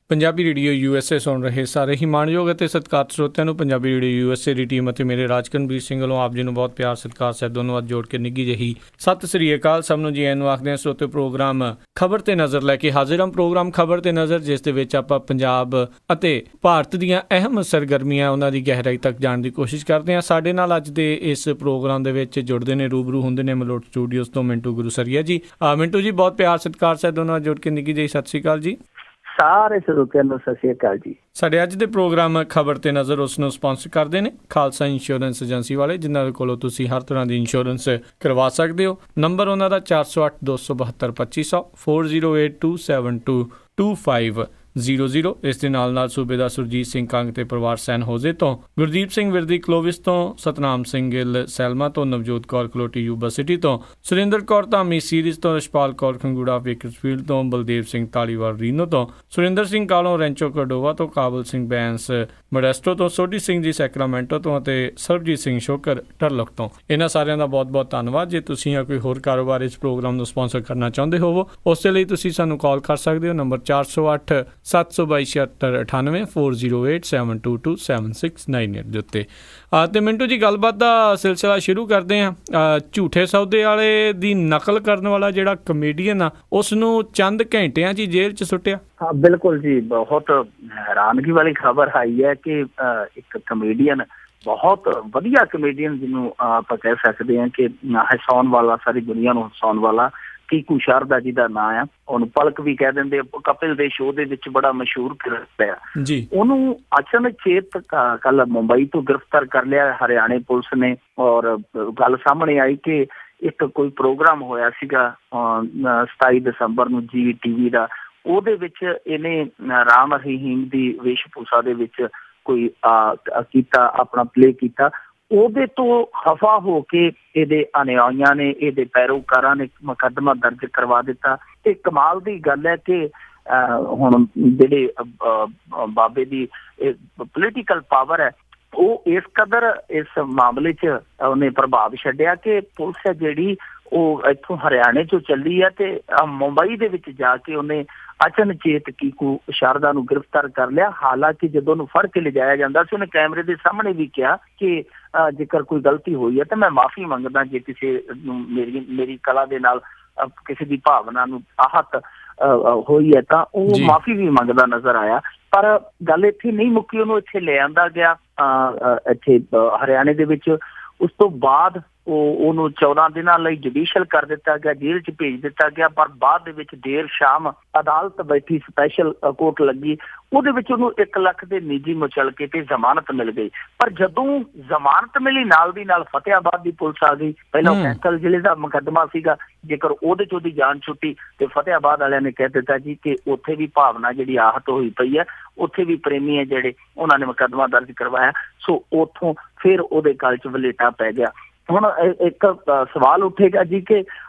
Punjabi radio USA ਸੁਣ ਰਹੇ ਸਾਰੇ ਹੀ ਮਾਣਯੋਗ ਅਤੇ ਸਤਿਕਾਰਤ ਸਰੋਤਿਆਂ ਨੂੰ ਪੰਜਾਬੀ ਰੇਡੀਓ USA ਦੀ ਟੀਮ ਅਤੇ ਮੇਰੇ ਰਾਜਕਨਵੀਰ ਸਿੰਘ ਵੱਲੋਂ ਆਪ ਜੀ ਨੂੰ ਬਹੁਤ ਪਿਆਰ ਸਤਿਕਾਰ ਸਹਿਤ ਦੋਨੋਂ ਜੋੜ ਕੇ ਨਿੱਘੀ ਜਿਹੀ ਸਤਿ ਸ੍ਰੀ ਅਕਾਲ। ਸਭ ਨੂੰ ਜੀ ਆਇਆਂ ਨੂੰ ਆਖਦੇ ਹਾਂ। ਸਰੋਤੇ ਪ੍ਰੋਗਰਾਮ ਖਬਰ ਤੇ ਨਜ਼ਰ ਲੈ ਕੇ ਹਾਜ਼ਰ ਹਾਂ। ਪ੍ਰੋਗਰਾਮ ਖਬਰ ਤੇ ਨਜ਼ਰ, ਜਿਸ ਦੇ ਵਿੱਚ ਆਪਾਂ ਪੰਜਾਬ ਅਤੇ ਭਾਰਤ ਦੀਆਂ ਅਹਿਮ ਸਰਗਰਮੀਆਂ ਉਹਨਾਂ ਦੀ ਗਹਿਰਾਈ ਤੱਕ ਜਾਣ ਦੀ ਕੋਸ਼ਿਸ਼ ਕਰਦੇ ਹਾਂ। ਸਾਡੇ ਨਾਲ ਅੱਜ ਦੇ ਇਸ ਪ੍ਰੋਗਰਾਮ ਦੇ ਵਿੱਚ ਜੁੜਦੇ ਨੇ, ਰੂਬਰੂ ਹੁੰਦੇ ਨੇ ਮਲੋਟ ਸਟੂਡੀਓਜ਼ ਤੋਂ ਮਿੰਟੂ ਗੁਰੂਸਰੀਆ ਜੀ। ਮਿੰਟੂ ਜੀ, ਬਹੁਤ ਪਿਆਰ ਸਤਿਕਾਰ ਸਹਿਤ ਦੋਨੋਂ ਜੋੜ ਕੇ ਨਿੱਘੀ ਜਿਹੀ ਸਤਿ ਸ੍ਰੀ ਅਕਾਲ ਜੀ। ਸਾਰੇ ਸਰੋਤਿਆਂ ਨੂੰ ਸਤਿ ਸ਼੍ਰੀ ਅਕਾਲ ਜੀ। ਸਾਡੇ ਅੱਜ ਦੇ ਪ੍ਰੋਗਰਾਮ ਖਬਰ ਤੇ ਨਜ਼ਰ ਉਸ ਨੂੰ ਸਪਾਂਸਰ ਕਰਦੇ ਨੇ ਖਾਲਸਾ ਇੰਸ਼ੋਰੈਂਸ ਏਜੰਸੀ ਵਾਲੇ, ਜਿਨ੍ਹਾਂ ਦੇ ਕੋਲੋਂ ਤੁਸੀਂ ਹਰ ਤਰ੍ਹਾਂ ਦੀ ਇੰਸ਼ੋਰੈਂਸ ਕਰਵਾ ਸਕਦੇ ਹੋ। ਨੰਬਰ ਉਹਨਾਂ ਦਾ 408 272 2500 4082722500। ਇਸ ਦੇ ਨਾਲ ਸੂਬੇਦਾਰ ਸੁਰਜੀਤ ਸਿੰਘ ਕੰਗ ਤੇ ਪਰਿਵਾਰ ਸੈਨ ਹੋਜ਼ੇ ਤੋਂ, ਗੁਰਦੀਪ ਸਿੰਘ ਵਿਰਦੀ ਕਲੋਵਿਸ ਤੋਂ, ਸਤਨਾਮ ਸਿੰਘ ਗਿੱਲ ਸੈਲਮਾ ਤੋਂ, ਨਵਜੋਤ ਕੌਰ ਕਲੋਟੀ ਯੂਬਾ ਸਿਟੀ ਤੋਂ, ਸੁਰਿੰਦਰ ਕੌਰ ਧਾਮੀ ਸੀਰੀਜ਼ ਤੋਂ, ਰਸ਼ਪਾਲ ਕੌਰ ਖੰਗੂੜਾ ਵੇਕਰਸਫੀਲਡ ਤੋਂ, ਬਲਦੇਵ ਸਿੰਘ ਧਾਲੀਵਾਲ ਰੀਨੋ ਤੋਂ, ਸੁਰਿੰਦਰ ਸਿੰਘ ਕਾਲੋਂ ਰੈਂਚੋ ਕਰਡੋਵਾ ਤੋਂ, ਕਾਬਲ ਸਿੰਘ ਬੈਂਸ ਮੋਡੈਸਟੋ ਤੋਂ, ਸੋਢੀ ਸਿੰਘ ਜੀ ਸੈਕਰਾਮੈਂਟੋ ਤੋਂ ਅਤੇ ਸਰਬਜੀਤ ਸਿੰਘ ਸ਼ੋਕਰ ਟਰਲਕ ਤੋਂ। ਇਹਨਾਂ ਸਾਰਿਆਂ ਦਾ ਬਹੁਤ ਬਹੁਤ ਧੰਨਵਾਦ। ਜੇ ਤੁਸੀਂ ਜਾਂ ਕੋਈ ਹੋਰ ਕਾਰੋਬਾਰ ਇਸ ਪ੍ਰੋਗਰਾਮ ਨੂੰ ਸਪਾਂਸਰ ਕਰਨਾ ਚਾਹੁੰਦੇ ਹੋਵੋ, ਉਸ ਦੇ ਲਈ ਤੁਸੀਂ ਸਾਨੂੰ ਕਾਲ ਕਰ ਸਕਦੇ ਹੋ। ਨੰਬਰ 408 722 7698 408 722 7698 ਦੇ ਉੱਤੇ। ਅਤੇ ਮਿੰਟੂ ਜੀ, ਗੱਲਬਾਤ ਦਾ ਸਿਲਸਿਲਾ ਸ਼ੁਰੂ ਕਰਦੇ ਹਾਂ। ਝੂਠੇ ਸੌਦੇ ਵਾਲੇ ਦੀ ਨਕਲ ਕਰਨ ਵਾਲਾ ਜਿਹੜਾ ਕਮੇਡੀਅਨ ਆ, ਉਸ ਨੂੰ ਚੰਦ ਘੰਟਿਆਂ 'ਚ ਹੀ ਜੇਲ੍ਹ 'ਚ ਸੁੱਟਿਆ। ਹਾਂ ਬਿਲਕੁਲ ਜੀ, ਬਹੁਤ ਹੈਰਾਨਗੀ ਵਾਲੀ ਖਬਰ ਆਈ ਹੈ ਕਿ ਇੱਕ ਕਮੇਡੀਅਨ, ਬਹੁਤ ਵਧੀਆ ਕਮੇਡੀਅਨ ਜਿਹਨੂੰ ਆਪਾਂ ਕਹਿ ਸਕਦੇ ਹਾਂ ਕਿ ਹਸਾਉਣ ਵਾਲਾ, ਸਾਰੀ ਦੁਨੀਆ ਨੂੰ ਹਸਾਉਣ ਵਾਲਾ, ਕੀਕੂ ਸ਼ਾਰਦਾ ਜੀ ਦਾ ਨਾਂ ਆ। ਉਹਨੂੰ ਪਲਕ ਵੀ ਕਹਿ ਦਿੰਦੇ। ਕਪਿਲ ਦੇ ਸ਼ੋਅ ਦੇ ਵਿੱਚ ਬੜਾ ਮਸ਼ਹੂਰ ਪਿਆ। ਉਹਨੂੰ ਅਚਨਚੇਤ ਕੱਲ ਮੁੰਬਈ ਤੋਂ ਗ੍ਰਿਫਤਾਰ ਕਰ ਲਿਆ ਹਰਿਆਣੇ ਪੁਲਿਸ ਨੇ। ਔਰ ਗੱਲ ਸਾਹਮਣੇ ਆਈ ਕਿ ਇੱਕ ਕੋਈ ਪ੍ਰੋਗਰਾਮ ਹੋਇਆ ਸੀਗਾ 27 ਦਸੰਬਰ ਨੂੰ GTV ਦਾ। ਉਹਦੇ ਵਿੱਚ ਇਹਨੇ ਰਾਮ ਰਹੀਮ ਦੀ ਵੇਸ਼ਭੂਸ਼ਾ ਦੇ ਵਿੱਚ ਕੋਈ ਕੀਤਾ, ਆਪਣਾ ਪਲੇ ਕੀਤਾ। ਉਹਦੇ ਤੋਂ ਖਫਾ ਹੋ ਕੇ ਇਹਦੇ ਅਨੁਯਾਈਆਂ ਨੇ, ਇਹਦੇ ਪੈਰੋਕਾਰਾਂ ਨੇ ਮੁਕੱਦਮਾ ਦਰਜ ਕਰਵਾ ਦਿੱਤਾ। ਤੇ ਕਮਾਲ ਦੀ ਗੱਲ ਹੈ ਕਿ ਹੁਣ ਜਿਹੜੇ ਬਾਬੇ ਦੀ ਪੋਲੀਟੀਕਲ ਪਾਵਰ ਹੈ, ਉਹ ਇਸ ਕਦਰ ਇਸ ਮਾਮਲੇ 'ਚ ਉਹਨੇ ਪ੍ਰਭਾਵ ਛੱਡਿਆ ਕਿ ਪੁਲਿਸ ਹੈ ਜਿਹੜੀ ਉਹ ਇੱਥੋਂ ਹਰਿਆਣੇ 'ਚੋਂ ਚੱਲੀ ਹੈ ਤੇ ਮੁੰਬਈ ਦੇ ਵਿੱਚ ਜਾ ਕੇ ਉਹਨੇ ਅਚਨਚੇਤ ਕੀਕੂ ਸ਼ਾਰਦਾ ਨੂੰ ਗ੍ਰਿਫਤਾਰ ਕਰ ਲਿਆ। ਹਾਲਾਂਕਿ ਜਦੋਂ ਉਹਨੂੰ ਫੜ ਕੇ ਲਿਜਾਇਆ ਜਾਂਦਾ ਸੀ, ਉਹਨੇ ਕੈਮਰੇ ਦੇ ਸਾਹਮਣੇ ਵੀ ਕਿਹਾ ਕਿ ਜੇਕਰ ਕੋਈ ਗਲਤੀ ਹੋਈ ਹੈ ਤਾਂ ਮੈਂ ਮਾਫ਼ੀ ਮੰਗਦਾ। ਜੇ ਕਿਸੇ ਨੂੰ ਮੇਰੀ ਕਲਾ ਦੇ ਨਾਲ ਕਿਸੇ ਦੀ ਭਾਵਨਾ ਨੂੰ ਆਹਤ ਹੋਈ ਹੈ ਤਾਂ ਉਹ ਮਾਫ਼ੀ ਵੀ ਮੰਗਦਾ ਨਜ਼ਰ ਆਇਆ। ਪਰ ਗੱਲ ਇੱਥੇ ਨਹੀਂ ਮੁੱਕੀ, ਉਹਨੂੰ ਇੱਥੇ ਲੈ ਆਂਦਾ ਗਿਆ ਇੱਥੇ ਹਰਿਆਣੇ ਦੇ ਵਿੱਚ। ਉਸ ਤੋਂ ਬਾਅਦ ਉਹਨੂੰ 14 ਦਿਨਾਂ ਲਈ ਜੁਡੀਸ਼ਲ ਕਰ ਦਿੱਤਾ ਗਿਆ, ਜੇਲ੍ਹ 'ਚ ਭੇਜ ਦਿੱਤਾ ਗਿਆ। ਪਰ ਬਾਅਦ ਦੇ ਵਿੱਚ ਦੇਰ ਸ਼ਾਮ ਅਦਾਲਤ ਬੈਠੀ, ਸਪੈਸ਼ਲ ਕੋਰਟ ਲੱਗੀ, ਉਹਦੇ ਵਿੱਚ ਉਹਨੂੰ 1 ਲੱਖ ਦੇ ਨਿੱਜੀ ਮੁਚਲਕੇ ਤੇ ਜ਼ਮਾਨਤ ਮਿਲ ਗਈ। ਪਰ ਜਦੋਂ ਜ਼ਮਾਨਤ ਮਿਲੀ, ਨਾਲ ਦੀ ਨਾਲ ਫਤਿਆਬਾਦ ਦੀ ਪੁਲਿਸ ਆ ਗਈ। ਪਹਿਲਾਂ ਕੈਂਥਲ ਜ਼ਿਲ੍ਹੇ ਦਾ ਮੁਕੱਦਮਾ ਸੀਗਾ, ਜੇਕਰ ਉਹਦੇ 'ਚ ਉਹਦੀ ਜਾਨ ਛੁੱਟੀ ਤੇ ਫਤਿਆਬਾਦ ਵਾਲਿਆਂ ਨੇ ਕਹਿ ਦਿੱਤਾ ਜੀ ਕਿ ਉੱਥੇ ਵੀ ਭਾਵਨਾ ਜਿਹੜੀ ਆਹਤ ਹੋਈ ਪਈ ਹੈ, ਉੱਥੇ ਵੀ ਪ੍ਰੇਮੀ ਹੈ ਜਿਹੜੇ, ਉਹਨਾਂ ਨੇ ਮੁਕੱਦਮਾ ਦਰਜ ਕਰਵਾਇਆ। ਸੋ ਉੱਥੋਂ ਫਿਰ ਉਹਦੇ ਗਲ 'ਚ ਵਲੇਟਾ ਪੈ ਗਿਆ। ਹੁਣ ਇੱਕ ਸਵਾਲ ਉੱਠੇਗਾ ਜੀ ਕਿ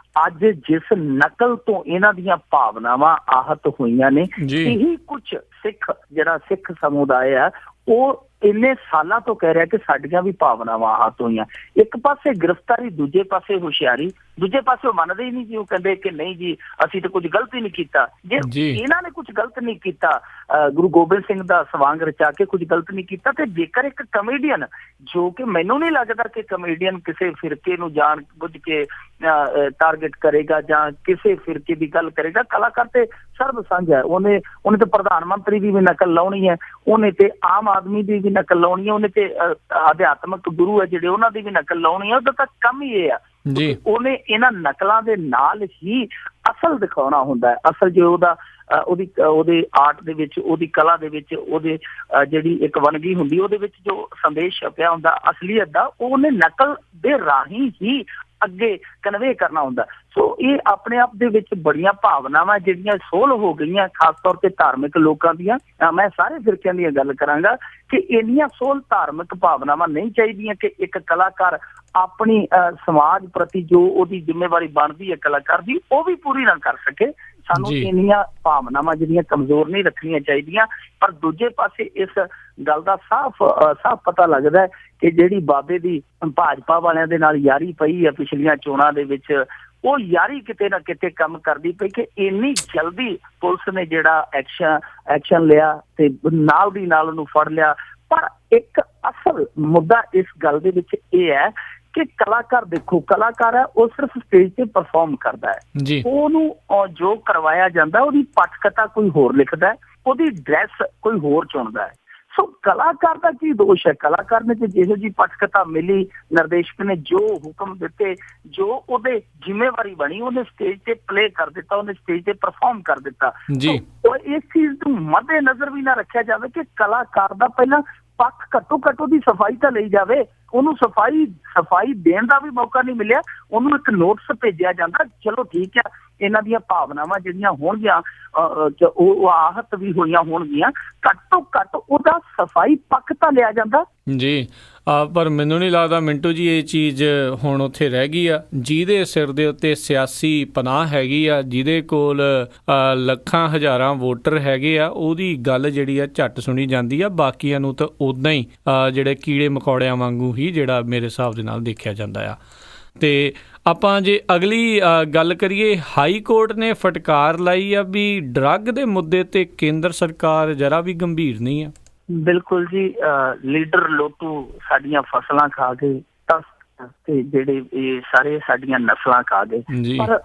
ਅੱਜ ਜਿਸ ਨਕਲ ਤੋਂ ਇਹਨਾਂ ਦੀਆਂ ਭਾਵਨਾਵਾਂ ਆਹਤ ਹੋਈਆਂ ਨੇ, ਇਹੀ ਕੁਛ ਜਿਹੜਾ ਸਿੱਖ ਸਮੁਦਾਇ ਆ, ਉਹ ਇੰਨੇ ਸਾਲਾਂ ਤੋਂ ਕਹਿ ਰਿਹਾ ਕਿ ਸਾਡੀਆਂ ਵੀ ਭਾਵਨਾਵਾਂ ਆਹਤ ਹੋਈਆਂ। ਇੱਕ ਪਾਸੇ ਗ੍ਰਿਫਤਾਰੀ, ਦੂਜੇ ਪਾਸੇ ਹੁਸ਼ਿਆਰੀ, ਦੂਜੇ ਪਾਸੇ ਉਹ ਮੰਨਦੇ ਹੀ ਨਹੀਂ ਜੀ। ਉਹ ਕਹਿੰਦੇ ਕਿ ਨਹੀਂ ਜੀ, ਅਸੀਂ ਤਾਂ ਕੁੱਝ ਗਲਤ ਹੀ ਨਹੀਂ ਕੀਤਾ। ਜੇ ਇਹਨਾਂ ਨੇ ਕੁਝ ਗਲਤ ਨਹੀਂ ਕੀਤਾ, ਗੁਰੂ ਗੋਬਿੰਦ ਸਿੰਘ ਦਾ ਸਵਾਂਗ ਰਚਾ ਕੇ ਕੁਝ ਗਲਤ ਨਹੀਂ ਕੀਤਾ, ਤੇ ਜੇਕਰ ਇੱਕ ਕਮੇਡੀਅਨ, ਜੋ ਕਿ ਮੈਨੂੰ ਨਹੀਂ ਲੱਗਦਾ ਕਿ ਕਮੇਡੀਅਨ ਕਿਸੇ ਫਿਰਕੇ ਨੂੰ ਜਾਣ ਬੁੱਝ ਕੇ ਟਾਰਗੇਟ ਕਰੇਗਾ ਜਾਂ ਕਿਸੇ ਫਿਰਕੇ ਦੀ ਗੱਲ ਕਰੇਗਾ। ਕਲਾਕਾਰ ਤੇ ਸਰਬ ਸਾਂਝਾ ਹੈ। ਉਹਨੇ ਤੇ ਪ੍ਰਧਾਨ ਮੰਤਰੀ ਦੀ ਵੀ ਨਕਲ ਲਾਉਣੀ ਹੈ, ਉਹਨੇ ਤੇ ਆਮ ਆਦਮੀ ਦੀ ਵੀ ਨਕਲ ਲਾਉਣੀ ਹੈ, ਉਹਨੇ ਤੇ ਅਧਿਆਤਮਕ ਗੁਰੂ ਹੈ ਜਿਹੜੇ, ਉਹਨਾਂ ਦੀ ਵੀ ਨਕਲ ਲਾਉਣੀ ਹੈ। ਉਹਦਾ ਤਾਂ ਕੰਮ ਹੀ ਇਹ ਆ, ਉਹਨੇ ਇਹਨਾਂ ਨਕਲਾਂ ਦੇ ਨਾਲ ਹੀ ਅਸਲ ਦਿਖਾਉਣਾ ਹੁੰਦਾ ਹੈ। ਅਸਲ ਜੋ ਉਹਦੇ ਆਰਟ ਦੇ ਵਿੱਚ, ਉਹਦੀ ਕਲਾ ਦੇ ਵਿੱਚ, ਉਹਦੇ ਜਿਹੜੀ ਇੱਕ ਵੰਨਗੀ ਹੁੰਦੀ, ਉਹਦੇ ਵਿੱਚ ਜੋ ਸੰਦੇਸ਼ ਛਪਿਆ ਹੁੰਦਾ ਅਸਲੀਅਤ ਦਾ, ਉਹਨੇ ਨਕਲ ਦੇ ਰਾਹੀਂ ਹੀ ਅੱਗੇ ਕਨਵੇ ਕਰਨਾ ਹੁੰਦਾ। ਸੋ ਇਹ ਆਪਣੇ ਆਪ ਦੇ ਵਿੱਚ ਬੜੀਆਂ ਭਾਵਨਾਵਾਂ ਜਿਹੜੀਆਂ ਸੋਲ ਹੋ ਗਈਆਂ, ਖਾਸ ਤੌਰ ਤੇ ਧਾਰਮਿਕ ਲੋਕਾਂ ਦੀਆਂ। ਮੈਂ ਸਾਰੇ ਫਿਰਕਿਆਂ ਦੀਆਂ ਗੱਲ ਕਰਾਂਗਾ ਕਿ ਇੰਨੀਆਂ ਸੋਲ ਧਾਰਮਿਕ ਭਾਵਨਾਵਾਂ ਨਹੀਂ ਚਾਹੀਦੀਆਂ ਕਿ ਇੱਕ ਕਲਾਕਾਰ ਆਪਣੀ ਸਮਾਜ ਪ੍ਰਤੀ ਜੋ ਉਹਦੀ ਜ਼ਿੰਮੇਵਾਰੀ ਬਣਦੀ ਹੈ ਕਲਾਕਾਰ ਦੀ, ਉਹ ਵੀ ਪੂਰੀ ਨਾ ਕਰ ਸਕੇ। ਸਾਨੂੰ ਇੰਨੀਆਂ ਭਾਵਨਾਵਾਂ ਜਿਹੜੀਆਂ ਕਮਜ਼ੋਰ ਨਹੀਂ ਰੱਖਣੀਆਂ ਚਾਹੀਦੀਆਂ। ਪਰ ਦੂਜੇ ਪਾਸੇ ਇਸ ਗੱਲ ਦਾ ਸਾਫ਼ ਪਤਾ ਲੱਗਦਾ ਹੈ ਕਿ ਜਿਹੜੀ ਬਾਬੇ ਦੀ ਭਾਜਪਾ ਵਾਲਿਆਂ ਦੇ ਨਾਲ ਯਾਰੀ ਪਈ ਹੈ ਪਿਛਲੀਆਂ ਚੋਣਾਂ ਦੇ ਵਿੱਚ, ਉਹ ਯਾਰੀ ਕਿਤੇ ਨਾ ਕਿਤੇ ਕੰਮ ਕਰਦੀ ਪਈ ਕਿ ਇੰਨੀ ਜਲਦੀ ਪੁਲਿਸ ਨੇ ਜਿਹੜਾ ਐਕਸ਼ਨ ਲਿਆ ਤੇ ਨਾਲ ਦੀ ਨਾਲ ਉਹਨੂੰ ਫੜ ਲਿਆ। ਪਰ ਇੱਕ ਅਸਲ ਮੁੱਦਾ ਇਸ ਗੱਲ ਦੇ ਵਿੱਚ ਇਹ ਹੈ ਕਿ ਕਲਾਕਾਰ ਦੇਖੋ, ਕਲਾਕਾਰ ਹੈ ਉਹ ਸਿਰਫ ਸਟੇਜ ਤੇ ਪਰਫਾਰਮ ਕਰਦਾ ਹੈ, ਉਹਨੂੰ ਜੋ ਕਰਵਾਇਆ ਜਾਂਦਾ ਉਹਦੀ ਪਟਕਥਾ ਕੋਈ ਹੋਰ ਲਿਖਦਾ ਹੈ, ਉਹਦੀ ਡਰੈਸ ਕੋਈ ਹੋਰ ਚੁਣਦਾ ਹੈ। ਸੋ ਕਲਾਕਾਰ ਦਾ ਕੀ ਦੋਸ਼ ਹੈ? ਕਲਾਕਾਰ ਨੇ ਜਿਹੋ ਜਿਹੀ ਪਟਕਥਾ ਮਿਲੀ, ਨਿਰਦੇਸ਼ਕ ਨੇ ਜੋ ਹੁਕਮ ਦਿੱਤੇ, ਜੋ ਉਹਦੇ ਜ਼ਿੰਮੇਵਾਰੀ ਬਣੀ, ਉਹਨੇ ਸਟੇਜ ਤੇ ਪਲੇ ਕਰ ਦਿੱਤਾ, ਉਹਨੇ ਸਟੇਜ ਤੇ ਪਰਫਾਰਮ ਕਰ ਦਿੱਤਾ। ਇਸ ਚੀਜ਼ ਨੂੰ ਮੱਦੇ ਨਜ਼ਰ ਵੀ ਨਾ ਰੱਖਿਆ ਜਾਵੇ ਕਿ ਕਲਾਕਾਰ ਦਾ ਪਹਿਲਾਂ ਪੱਖ ਘੱਟੋ ਘੱਟ ਉਹਦੀ ਸਫਾਈ ਤਾਂ ਲਈ ਜਾਵੇ, ਉਹਨੂੰ ਸਫਾਈ ਦੇਣ ਦਾ ਵੀ ਮੌਕਾ ਨਹੀਂ ਮਿਲਿਆ। ਉਹਨੂੰ ਇੱਕ ਨੋਟਿਸ ਭੇਜਿਆ ਜਾਂਦਾ, ਚਲੋ ਠੀਕ ਹੈ ਇਹਨਾਂ ਦੀਆਂ ਭਾਵਨਾਵਾਂ ਜਿਹੜੀਆਂ ਹੋਣਗੀਆਂ ਉਹ ਆਹਤ ਵੀ ਹੋਈਆਂ ਹੋਣਗੀਆਂ, ਘੱਟੋ ਘੱਟ ਉਹਦਾ ਸਫਾਈ ਪੱਖ ਤਾਂ ਲਿਆ ਜਾਂਦਾ ਜੀ। ਪਰ ਮੈਨੂੰ ਨਹੀਂ ਲੱਗਦਾ ਮਿੰਟੂ ਜੀ ਇਹ ਚੀਜ਼ ਹੁਣ ਉੱਥੇ ਰਹਿ ਗਈ ਆ। ਜਿਹਦੇ ਸਿਰ ਦੇ ਉੱਤੇ ਸਿਆਸੀ ਪਨਾਹ ਹੈਗੀ ਆ, ਜਿਹਦੇ ਕੋਲ ਲੱਖਾਂ ਹਜ਼ਾਰਾਂ ਵੋਟਰ ਹੈਗੇ ਆ, ਉਹਦੀ ਗੱਲ ਜਿਹੜੀ ਆ ਝੱਟ ਸੁਣੀ ਜਾਂਦੀ ਆ। ਬਾਕੀਆਂ ਨੂੰ ਤਾਂ ਉੱਦਾਂ ਹੀ ਜਿਹੜੇ ਕੀੜੇ ਮਕੌੜਿਆਂ ਵਾਂਗੂ ਹੀ ਜਿਹੜਾ ਮੇਰੇ ਹਿਸਾਬ ਦੇ ਨਾਲ ਦੇਖਿਆ ਜਾਂਦਾ ਆ। ਤੇ ਆਪਾਂ ਜੇ ਅਗਲੀ ਗੱਲ ਕਰੀਏ, ਹਾਈ ਕੋਰਟ ਨੇ ਫਟਕਾਰ ਲਾਈ ਆ ਵੀ ਡਰੱਗ ਦੇ ਮੁੱਦੇ ਤੇ ਕੇਂਦਰ ਸਰਕਾਰ ਜਰਾ ਵੀ ਗੰਭੀਰ ਨਹੀਂ ਆ। ਬਿਲਕੁਲ ਜੀ, ਲੀਡਰ ਲੋਟੂ ਸਾਡੀਆਂ ਫਸਲਾਂ ਖਾ ਗਏ ਤੇ ਜਿਹੜੇ ਇਹ ਸਾਰੇ ਸਾਡੀਆਂ ਨਸਲਾਂ ਖਾ ਗਏ। ਪਰ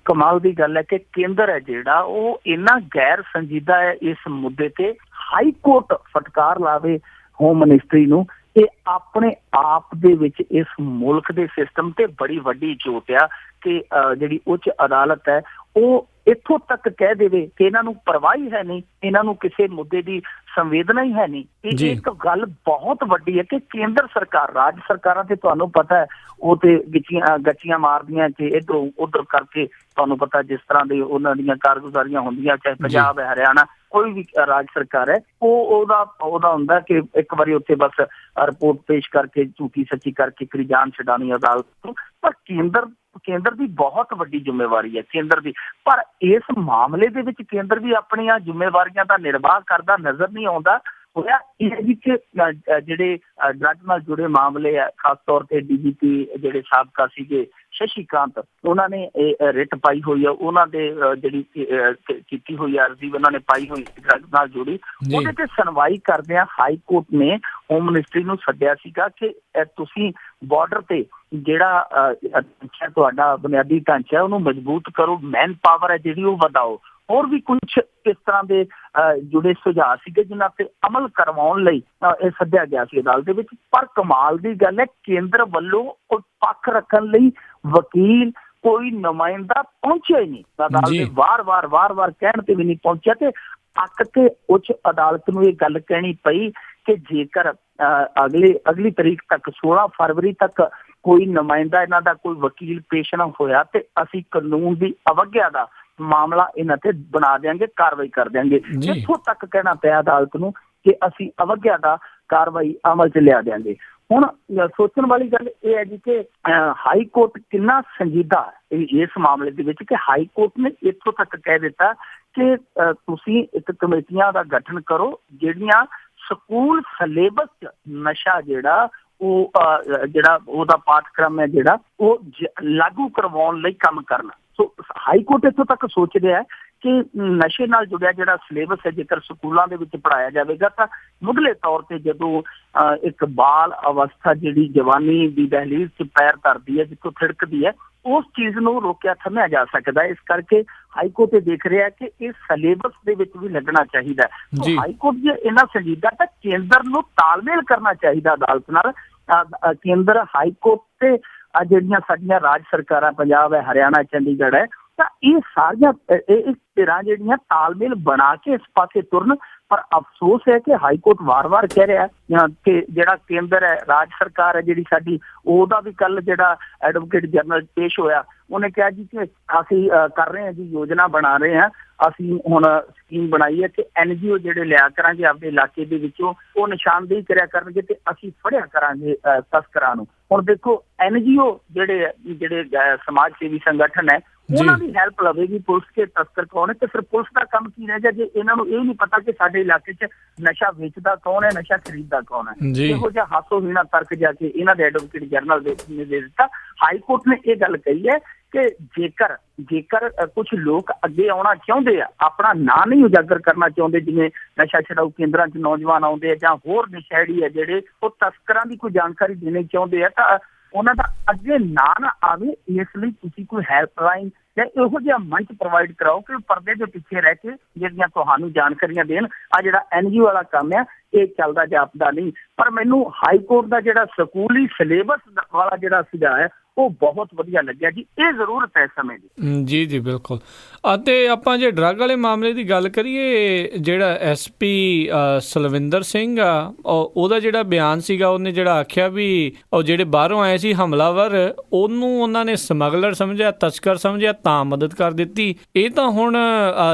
ਕਮਾਲ ਦੀ ਗੱਲ ਹੈ ਕਿ ਕੇਂਦਰ ਹੈ ਜਿਹੜਾ ਉਹ ਇੰਨਾ ਗੈਰ ਸੰਜੀਦਾ ਹੈ ਇਸ ਮੁੱਦੇ ਤੇ। ਹਾਈ ਕੋਰਟ ਫਟਕਾਰ ਲਾਵੇ ਹੋਮ ਮਿਨਿਸਟਰੀ ਨੂੰ, ਇਹ ਆਪਣੇ ਆਪ ਦੇ ਵਿੱਚ ਇਸ ਮੁਲਕ ਦੇ ਸਿਸਟਮ ਤੇ ਬੜੀ ਵੱਡੀ ਚੋਟ ਆ ਕਿ ਜਿਹੜੀ ਉੱਚ ਅਦਾਲਤ ਹੈ ਉਹ ਇੱਥੋਂ ਤੱਕ ਕਹਿ ਦੇਵੇ ਕਿ ਇਹਨਾਂ ਨੂੰ ਪਰਵਾਹ ਹੀ ਹੈ ਨਹੀਂ, ਇਹਨਾਂ ਨੂੰ ਕਿਸੇ ਮੁੱਦੇ ਦੀ ਸੰਵੇਦਨਾ ਹੀ ਹੈ ਨਹੀਂ। ਇਹ ਇੱਕ ਗੱਲ ਬਹੁਤ ਵੱਡੀ ਹੈ ਕਿ ਕੇਂਦਰ ਸਰਕਾਰ, ਰਾਜ ਸਰਕਾਰਾਂ ਤੇ ਤੁਹਾਨੂੰ ਪਤਾ ਹੈ ਉਹ ਤੇ ਗੱਚੀਆਂ ਮਾਰਦੀਆਂ ਤੇ ਇੱਧਰੋਂ ਉੱਧਰ ਕਰਕੇ, ਤੁਹਾਨੂੰ ਪਤਾ ਜਿਸ ਤਰ੍ਹਾਂ ਦੇ ਉਹਨਾਂ ਦੀਆਂ ਕਾਰਗੁਜ਼ਾਰੀਆਂ ਹੁੰਦੀਆਂ, ਚਾਹੇ ਪੰਜਾਬ ਹੈ, ਹਰਿਆਣਾ, ਕੋਈ ਵੀ ਰਾਜ ਸਰਕਾਰ ਹੈ, ਉਹਦਾ ਹੁੰਦਾ ਕਿ ਇੱਕ ਵਾਰੀ ਉੱਥੇ ਬਸ ਰਿਪੋਰਟ ਪੇਸ਼ ਕਰਕੇ ਝੂਠੀ ਸੱਚੀ ਕਰਕੇ ਕਰੀ ਜਾਨ ਛਡਾਉਣੀ ਅਦਾਲਤ ਤੋਂ। ਪਰ ਕੇਂਦਰ ਦੀ ਬਹੁਤ ਵੱਡੀ ਜ਼ਿੰਮੇਵਾਰੀ ਹੈ ਕੇਂਦਰ ਦੀ। ਪਰ ਇਸ ਮਾਮਲੇ ਦੇ ਵਿੱਚ ਕੇਂਦਰ ਵੀ ਆਪਣੀਆਂ ਜ਼ਿੰਮੇਵਾਰੀਆਂ ਦਾ ਨਿਰਵਾਹ ਕਰਦਾ ਨਜ਼ਰ ਨਹੀਂ ਆਉਂਦਾ ਹੋਇਆ। ਇਹ ਵਿੱਚ ਜਿਹੜੇ ਡਰੱਗ ਨਾਲ ਜੁੜੇ ਮਾਮਲੇ ਆ, ਖਾਸ ਤੌਰ ਤੇ DGP ਜਿਹੜੇ ਸਾਬਕਾ ਸੀਗੇ ਸ਼ਸ਼ੀਕਾਂਤ, ਉਹਨਾਂ ਨੇ ਇਹ ਰਿਟ ਪਾਈ ਹੋਈ ਆ, ਉਹਨਾਂ ਦੇ ਜਿਹੜੀ ਕੀਤੀ ਹੋਈ ਅਰਜ਼ੀ ਉਹਨਾਂ ਨੇ ਪਾਈ ਹੋਈ ਡਰੱਗ ਨਾਲ ਜੁੜੀ, ਉਹਦੇ ਤੇ ਸੁਣਵਾਈ ਕਰਦਿਆਂ ਹਾਈ ਕੋਰਟ ਨੇ ਹੋਮ ਮਿਨਿਸਟਰੀ ਨੂੰ ਸੱਦਿਆ ਸੀਗਾ ਕਿ ਤੁਸੀਂ ਬਾਰਡਰ ਤੇ ਜਿਹੜਾ ਤੁਹਾਡਾ ਬੁਨਿਆਦੀ ਢਾਂਚਾ ਉਹਨੂੰ ਮਜ਼ਬੂਤ ਕਰੋ, ਮੈਨ ਪਾਵਰ ਹੈ ਜਿਹੜੀ ਉਹ ਵਧਾਓ। ਹੋਰ ਵੀ ਕੁਛ ਇਸ ਤਰ੍ਹਾਂ ਦੇ ਜੁੜੇ ਸੁਝਾਅ ਸੀਗੇ ਜਿਨ੍ਹਾਂ ਤੇ ਅਮਲ ਕਰਵਾਉਣ ਲਈ ਇਹ ਸੱਦਿਆ ਗਿਆ ਸੀ ਅਦਾਲਤ ਦੇ ਵਿੱਚ। ਪਰ ਕਮਾਲ ਦੀ ਗੱਲ ਹੈ ਕੇਂਦਰ ਵੱਲੋਂ ਉਹ ਪੱਖ ਰੱਖਣ ਲਈ ਵਕੀਲ ਕੋਈ ਨੁਮਾਇੰਦਾ ਪਹੁੰਚਿਆ ਹੀ ਨਹੀਂ। ਅਦਾਲਤ ਦੇ ਵਾਰ-ਵਾਰ ਕਹਿਣ ਤੇ ਵੀ ਨਹੀਂ ਪਹੁੰਚਿਆ ਤੇ ਅੱਕ ਕੇ ਉੱਚ ਅਦਾਲਤ ਨੂੰ ਇਹ ਗੱਲ ਕਹਿਣੀ ਪਈ ਕਿ ਜੇਕਰ ਅਗਲੀ ਤਰੀਕ ਤੱਕ 16 ਫਰਵਰੀ ਤੱਕ ਕੋਈ ਨੁਮਾਇੰਦਾ ਇਹਨਾਂ ਦਾ ਕੋਈ ਵਕੀਲ ਪੇਸ਼ ਨਾ ਹੋਇਆ ਤੇ ਅਸੀਂ ਕਾਨੂੰਨ ਦੀ ਅਵਗਿਆ ਦਾ ਮਾਮਲਾ ਇਹਨਾਂ ਤੇ ਬਣਾ ਦਿਆਂਗੇ, ਕਾਰਵਾਈ ਕਰ ਦਿਆਂਗੇ। ਇੱਥੋਂ ਤੱਕ ਕਹਿਣਾ ਪਿਆ ਅਦਾਲਤ ਨੂੰ ਕਿ ਅਸੀਂ ਅਵਗਿਆ ਦਾ ਕਾਰਵਾਈ ਅਮਲ 'ਚ ਲਿਆ ਦਿਆਂਗੇ। ਹੁਣ ਸੋਚਣ ਵਾਲੀ ਗੱਲ ਇਹ ਹੈ ਜੀ ਕਿ ਹਾਈ ਕੋਰਟ ਕਿੰਨਾ ਸੰਜੀਦਾ ਇਸ ਮਾਮਲੇ ਦੇ ਵਿੱਚ ਕਿ ਹਾਈ ਕੋਰਟ ਨੇ ਇੱਥੋਂ ਤੱਕ ਕਹਿ ਦਿੱਤਾ ਕਿ ਤੁਸੀਂ ਇੱਕ ਕਮੇਟੀਆਂ ਦਾ ਗਠਨ ਕਰੋ ਜਿਹੜੀਆਂ ਸਕੂਲ ਸਿਲੇਬਸ 'ਚ ਨਸ਼ਾ ਜਿਹੜਾ ਉਹਦਾ ਪਾਠਕ੍ਰਮ ਹੈ ਜਿਹੜਾ ਉਹ ਲਾਗੂ ਕਰਵਾਉਣ ਲਈ ਕੰਮ ਕਰਨ। ਸੋ ਹਾਈ ਕੋਰਟ ਇੱਥੋਂ ਤੱਕ ਸੋਚ ਰਿਹਾ ਹੈ ਕਿ ਨਸ਼ੇ ਨਾਲ ਜੁੜਿਆ ਜਿਹੜਾ ਸਿਲੇਬਸ ਹੈ ਜੇਕਰ ਸਕੂਲਾਂ ਦੇ ਵਿੱਚ ਪੜ੍ਹਾਇਆ ਜਾਵੇਗਾ ਤਾਂ ਮੁੱਢਲੇ ਤੌਰ ਤੇ ਜਦੋਂ ਇੱਕ ਬਾਲ ਅਵਸਥਾ ਜਿਹੜੀ ਜਵਾਨੀ ਦੀ ਦਹਿਲੀਜ਼ 'ਚ ਪੈਰ ਧਰਦੀ ਹੈ, ਜਿੱਥੋਂ ਥਿੜਕਦੀ ਹੈ, ਉਸ ਚੀਜ਼ ਨੂੰ ਰੋਕਿਆ ਥੰਮਿਆ ਜਾ ਸਕਦਾ। ਇਸ ਕਰਕੇ ਹਾਈ ਕੋਰਟ ਇਹ ਦੇਖ ਰਿਹਾ ਕਿ ਇਹ ਸਿਲੇਬਸ ਦੇ ਵਿੱਚ ਵੀ ਲੱਗਣਾ ਚਾਹੀਦਾ। ਹਾਈ ਕੋਰਟ ਜੇ ਇੰਨਾ ਸੰਜੀਦਾ ਤਾਂ ਕੇਂਦਰ ਨੂੰ ਤਾਲਮੇਲ ਕਰਨਾ ਚਾਹੀਦਾ ਅਦਾਲਤ ਨਾਲ। ਕੇਂਦਰ ਹਾਈ ਕੋਰਟ ਤੇ ਜਿਹੜੀਆਂ ਸਾਡੀਆਂ ਰਾਜ ਸਰਕਾਰਾਂ ਪੰਜਾਬ ਹੈ, ਹਰਿਆਣਾ, ਚੰਡੀਗੜ੍ਹ ਹੈ, ਤਾਂ ਇਹ ਸਾਰੀਆਂ ਇਸ ਤਰ੍ਹਾਂ ਜਿਹੜੀਆਂ ਤਾਲਮੇਲ ਬਣਾ ਕੇ ਇਸ ਪਾਸੇ ਤੁਰਨ। ਪਰ ਅਫਸੋਸ ਹੈ ਕਿ ਹਾਈ ਕੋਰਟ ਵਾਰ-ਵਾਰ ਕਹਿ ਰਿਹਾ ਕਿ ਜਿਹੜਾ ਕੇਂਦਰ ਹੈ, ਰਾਜ ਸਰਕਾਰ ਹੈ ਜਿਹੜੀ ਸਾਡੀ, ਉਹਦਾ ਵੀ ਕੱਲ ਜਿਹੜਾ ਐਡਵੋਕੇਟ ਜਨਰਲ ਪੇਸ਼ ਹੋਇਆ, ਉਹਨੇ ਕਿਹਾ ਜੀ ਕਿ ਅਸੀਂ ਕਰ ਰਹੇ ਹਾਂ ਜੀ, ਯੋਜਨਾ ਬਣਾ ਰਹੇ ਹਾਂ, ਅਸੀਂ ਹੁਣ ਸਕੀਮ ਬਣਾਈ ਹੈ ਕਿ NGO ਜਿਹੜੇ ਲਿਆ ਕਰਾਂਗੇ ਆਪਣੇ ਇਲਾਕੇ ਦੇ ਵਿੱਚੋਂ, ਉਹ ਨਿਸ਼ਾਨਦੇਹੀ ਕਰਿਆ ਕਰਨਗੇ ਤੇ ਅਸੀਂ ਫੜਿਆ ਕਰਾਂਗੇ ਤਸਕਰਾਂ ਨੂੰ। ਹੁਣ ਦੇਖੋ NGO ਜਿਹੜੇ ਸਮਾਜ ਸੇਵੀ ਸੰਗਠਨ ਹੈ ਉਹਨਾਂ ਦੀ ਹੈਲਪ ਲਵੇਗੀ ਪੁਲਿਸ ਕੇ ਤਸਕਰ ਕੌਣ ਹੈ, ਤੇ ਫਿਰ ਪੁਲਿਸ ਦਾ ਕੰਮ ਕੀ ਰਹਿ ਗਿਆ ਜੇ ਇਹਨਾਂ ਨੂੰ ਇਹ ਨਹੀਂ ਪਤਾ ਕਿ ਸਾਡੇ ਇਲਾਕੇ 'ਚ ਨਸ਼ਾ ਵੇਚਦਾ ਕੌਣ ਹੈ, ਨਸ਼ਾ ਖਰੀਦਦਾ ਕੌਣ ਹੈ। ਇਹੋ ਜਿਹਾ ਹਾਸੋਹੀਣਾ ਤਰਕ ਜਾ ਕੇ ਇਹਨਾਂ ਦੇ ਐਡਵੋਕੇਟ ਜਨਰਲ ਨੇ ਦੇ ਦਿੱਤਾ। ਹਾਈ ਕੋਰਟ ਨੇ ਇਹ ਗੱਲ ਕਹੀ ਹੈ ਕਿ ਜੇਕਰ ਕੁਝ ਲੋਕ ਅੱਗੇ ਆਉਣਾ ਚਾਹੁੰਦੇ ਆ, ਆਪਣਾ ਨਾਂ ਨਹੀਂ ਉਜਾਗਰ ਕਰਨਾ ਚਾਹੁੰਦੇ, ਜਿਵੇਂ ਨਸ਼ਾ ਛਡਾਊ ਕੇਂਦਰਾਂ 'ਚ ਨੌਜਵਾਨ ਆਉਂਦੇ ਆ ਜਾਂ ਹੋਰ ਨਸ਼ੇੜੀ ਆ ਜਿਹੜੇ ਉਹ ਤਸਕਰਾਂ ਦੀ ਕੋਈ ਜਾਣਕਾਰੀ ਦੇਣੀ ਚਾਹੁੰਦੇ ਆ, ਤਾਂ ਉਹਨਾਂ ਦਾ ਅੱਗੇ ਨਾਂ ਨਾ ਆਵੇ। ਇਸ ਲਈ ਤੁਸੀਂ ਕੋਈ ਹੈਲਪਲਾਈਨ ਜਾਂ ਇਹੋ ਜਿਹਾ ਮੰਚ ਪ੍ਰੋਵਾਈਡ ਕਰਾਓ ਕਿ ਪਰਦੇ ਦੇ ਪਿੱਛੇ ਰਹਿ ਕੇ ਜਿਹੜੀਆਂ ਤੁਹਾਨੂੰ ਜਾਣਕਾਰੀਆਂ ਦੇਣ। ਆ ਜਿਹੜਾ NGO ਵਾਲਾ ਕੰਮ ਆ ਇਹ ਚੱਲਦਾ ਜਾਪਦਾ ਨਹੀਂ। ਪਰ ਮੈਨੂੰ ਹਾਈ ਕੋਰਟ ਦਾ ਜਿਹੜਾ ਸਕੂਲੀ ਸਿਲੇਬਸ ਵਾਲਾ ਜਿਹੜਾ ਸੁਝਾਅ ਹੈ ਉਹ ਬਹੁਤ ਵਧੀਆ ਲੱਗਿਆ ਜੀ। ਇਹ ਜ਼ਰੂਰਤ ਹੈ ਸਮੇਂ ਦੀ। ਜੀ ਬਿਲਕੁਲ। ਅਤੇ ਆਪਾਂ ਜੇ ਡਰੱਗ ਵਾਲੇ ਮਾਮਲੇ ਦੀ ਗੱਲ ਕਰੀਏ, ਜਿਹੜਾ SP ਸਲਵਿੰਦਰ ਸਿੰਘ ਆ, ਉਹਦਾ ਜਿਹੜਾ ਬਿਆਨ ਸੀਗਾ, ਉਹਨੇ ਜਿਹੜਾ ਆਖਿਆ ਵੀ ਉਹ ਜਿਹੜੇ ਬਾਹਰੋਂ ਆਏ ਸੀ ਹਮਲਾਵਰ, ਉਹਨੂੰ ਉਹਨਾਂ ਨੇ ਸਮਗਲਰ ਸਮਝਿਆ, ਤਸਕਰ ਸਮਝਿਆ, ਤਾਂ ਮਦਦ ਕਰ ਦਿੱਤੀ। ਇਹ ਤਾਂ ਹੁਣ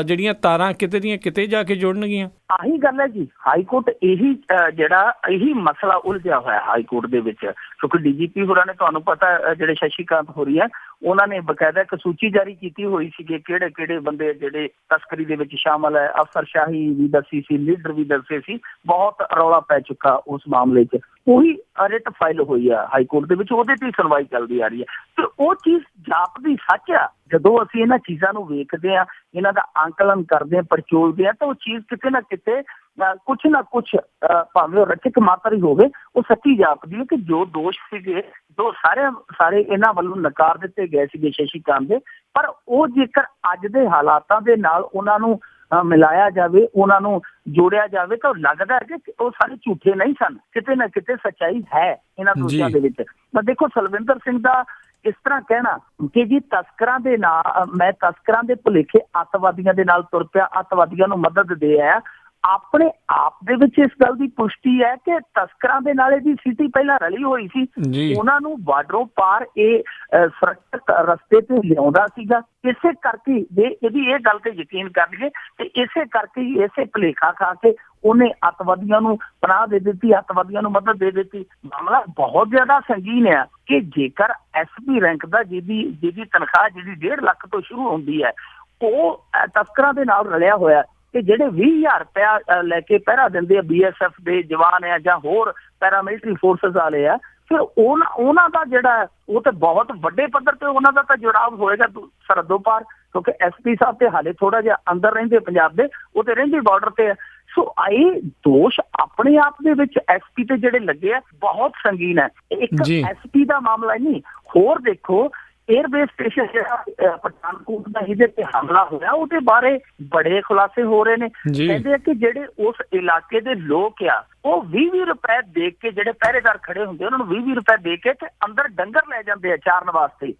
ਜਿਹੜੀਆਂ ਤਾਰਾਂ ਕਿਤੇ ਦੀਆਂ ਕਿਤੇ ਜਾ ਕੇ ਜੁੜਨਗੀਆਂ। ਆਹੀ ਗੱਲ ਹੈ ਜੀ। ਹਾਈ ਕੋਰਟ ਇਹੀ ਮਸਲਾ ਉਲਝਿਆ ਹੋਇਆ ਹਾਈ ਕੋਰਟ ਦੇ ਵਿੱਚ, ਕਿਉਂਕਿ DGP ਹੋਰਾਂ ਨੇ, ਤੁਹਾਨੂੰ ਪਤਾ ਜਿਹੜੇ ਸ਼ਸ਼ੀਕਾਂਤ ਹੋਰੀ ਹੈ, ਉਹਨਾਂ ਨੇ ਬਕਾਇਦਾ ਇੱਕ ਸੂਚੀ ਜਾਰੀ ਕੀਤੀ ਹੋਈ ਸੀ ਕਿ ਕਿਹੜੇ ਕਿਹੜੇ ਬੰਦੇ ਜਿਹੜੇ ਤਸਕਰੀ ਦੇ ਵਿੱਚ ਸ਼ਾਮਲ ਹੈ। ਅਫਸਰਸ਼ਾਹੀ ਵੀ ਦੱਸੀ ਸੀ, ਲੀਡਰ ਵੀ ਦੱਸੇ ਸੀ। ਬਹੁਤ ਰੌਲਾ ਪੈ ਚੁੱਕਾ ਉਸ ਮਾਮਲੇ 'ਚ। ਉਹੀ ਰਿਟ ਫਾਈਲ ਹੋਈ ਆ ਹਾਈ ਕੋਰਟ ਦੇ ਵਿੱਚ, ਉਹਦੇ ਤੇ ਸੁਣਵਾਈ ਚੱਲਦੀ ਆ ਰਹੀ ਹੈ। ਤੇ ਉਹ ਚੀਜ਼ ਜਾਪਦੀ ਸੱਚ ਆ। ਜਦੋਂ ਅਸੀਂ ਇਹਨਾਂ ਚੀਜ਼ਾਂ ਨੂੰ ਵੇਖਦੇ ਹਾਂ, ਇਹਨਾਂ ਦਾ ਆਂਕਲਨ ਕਰਦੇ ਹਾਂ, ਪਰਚੋਲਦੇ ਹਾਂ, ਤਾਂ ਉਹ ਚੀਜ਼ ਕਿਤੇ ਨਾ ਕਿਤੇ ਕੁਛ ਨਾ ਕੁਛ, ਭਾਵੇਂ ਉਹ ਰਚਕ ਮਾਤਰ ਹੀ ਹੋਵੇ, ਉਹ ਸੱਚੀ ਜਾਪਦੀ ਹੈ ਕਿ ਜੋ ਦੋਸ਼ ਸੀਗੇ, ਜੋ ਸਾਰੇ ਇਹਨਾਂ ਵੱਲੋਂ ਨਕਾਰ ਦਿੱਤੇ ਗਏ ਸੀਗੇ ਸ਼ਸ਼ੀਕਾਂਤ ਦੇ, ਪਰ ਉਹ ਜੇਕਰ ਅੱਜ ਦੇ ਹਾਲਾਤਾਂ ਦੇ ਨਾਲ ਉਹਨਾਂ ਨੂੰ ਮਿਲਾਇਆ ਜਾਵੇ, ਉਹਨਾਂ ਨੂੰ ਜੋੜਿਆ ਜਾਵੇ, ਤਾਂ ਲੱਗਦਾ ਹੈ ਕਿ ਉਹ ਸਾਰੇ ਝੂਠੇ ਨਹੀਂ ਸਨ। ਕਿਤੇ ਨਾ ਕਿਤੇ ਸੱਚਾਈ ਹੈ ਇਹਨਾਂ ਦੋਸ਼ਾਂ ਦੇ ਵਿੱਚ। ਤਾਂ ਦੇਖੋ, ਸਲਵਿੰਦਰ ਸਿੰਘ ਦਾ ਇਸ ਤਰ੍ਹਾਂ ਕਹਿਣਾ ਕਿ ਜੀ ਤਸਕਰਾਂ ਦੇ ਨਾਲ, ਮੈਂ ਤਸਕਰਾਂ ਦੇ ਭੁਲੇਖੇ ਅੱਤਵਾਦੀਆਂ ਦੇ ਨਾਲ ਤੁਰ ਪਿਆ, ਅੱਤਵਾਦੀਆਂ ਨੂੰ ਮਦਦ ਦੇ ਆਇਆ, ਆਪਣੇ ਆਪ ਦੇ ਵਿੱਚ ਇਸ ਗੱਲ ਦੀ ਪੁਸ਼ਟੀ ਹੈ ਕਿ ਤਸਕਰਾਂ ਦੇ ਨਾਲ ਇਹਦੀ ਸਿੱਧੀ ਪਹਿਲਾਂ ਰਲੀ ਹੋਈ ਸੀ। ਉਹਨਾਂ ਨੂੰ ਬਾਰਡਰੋਂ ਪਾਰ ਇਹ ਸੁਰੱਖਿਅਤ ਰਸਤੇ ਤੇ ਲਿਆਉਂਦਾ ਸੀਗਾ। ਇਸੇ ਕਰਕੇ ਇਹਦੀ ਇਹ ਗੱਲ ਤੇ ਯਕੀਨ ਕਰ ਲਈਏ ਤੇ ਇਸੇ ਕਰਕੇ ਹੀ ਇਸੇ ਭੁਲੇਖਾ ਖਾ ਕੇ ਉਹਨੇ ਅੱਤਵਾਦੀਆਂ ਨੂੰ ਪਨਾਹ ਦੇ ਦਿੱਤੀ, ਅੱਤਵਾਦੀਆਂ ਨੂੰ ਮਦਦ ਦੇ ਦਿੱਤੀ। ਮਾਮਲਾ ਬਹੁਤ ਜ਼ਿਆਦਾ ਸੰਗੀਨ ਹੈ ਕਿ ਜੇਕਰ SP ਰੈਂਕ ਦਾ ਜਿਹਦੀ ਤਨਖਾਹ ਜਿਹੜੀ 1.5 ਲੱਖ ਤੋਂ ਸ਼ੁਰੂ ਹੁੰਦੀ ਹੈ, ਉਹ ਤਸਕਰਾਂ ਦੇ ਨਾਲ ਰਲਿਆ ਹੋਇਆ, ਤੇ ਜਿਹੜੇ 20,000 ਰੁਪਇਆ ਲੈ ਕੇ ਪਹਿਰਾ ਦਿੰਦੇ ਆ BSF ਦੇ ਜਵਾਨ ਆ ਜਾਂ ਹੋਰ ਪੈਰਾਮਿਲਟਰੀ ਫੋਰਸਿਸ ਵਾਲੇ ਆ, ਫਿਰ ਉਹਨਾਂ ਦਾ ਜਿਹੜਾ ਉਹ ਤੇ ਬਹੁਤ ਵੱਡੇ ਪੱਧਰ ਤੇ ਉਹਨਾਂ ਦਾ ਤਾਂ ਜੁੜਾਵ ਹੋਏਗਾ ਸਰਹੱਦੋਂ ਪਾਰ, ਕਿਉਂਕਿ SP ਸਾਹਿਬ ਤੇ ਹਾਲੇ ਥੋੜਾ ਜਿਹਾ ਅੰਦਰ ਰਹਿੰਦੇ ਪੰਜਾਬ ਦੇ, ਉਹ ਤੇ ਰਹਿੰਦੇ ਬਾਰਡਰ ਤੇ ਆ। ਸੋ ਇਹ ਦੋਸ਼ ਆਪਣੇ ਆਪ ਦੇ ਵਿੱਚ SP ਤੇ ਜਿਹੜੇ ਲੱਗੇ ਆ ਬਹੁਤ ਸੰਗੀਨ ਹੈ। ਇੱਕ SP ਦਾ ਮਾਮਲਾ ਨਹੀਂ, ਹੋਰ ਦੇਖੋ 에ਅਰਬੇਸ ਸਟੇਸ਼ਨ ਜਿਹੜਾ ਪਠਾਨਕੋਟ ਦਾ ਇਹਦੇ ਤੇ ਹਮਲਾ ਹੋਇਆ, ਉਹਦੇ ਬਾਰੇ ਬੜੇ ਖੁਲਾਸੇ ਹੋ ਰਹੇ ਨੇ। ਕਹਿੰਦੇ ਆ ਕਿ ਜਿਹੜੇ ਉਸ ਇਲਾਕੇ ਦੇ ਲੋਕ ਆ, ਉਹ 20 ਰੁਪਏ ਦੇ ਕੇ, ਜਿਹੜੇ ਪਹਿਰੇਦਾਰ ਖੜੇ ਹੁੰਦੇ ਉਹਨਾਂ ਨੂੰ 20 ਰੁਪਏ ਦੇ ਕੇ ਤੇ ਅੰਦਰ ਡੰਗਰ ਲੈ ਜਾਂਦੇ ਆ ਚਾਰਨ ਵਾਸਤੇ।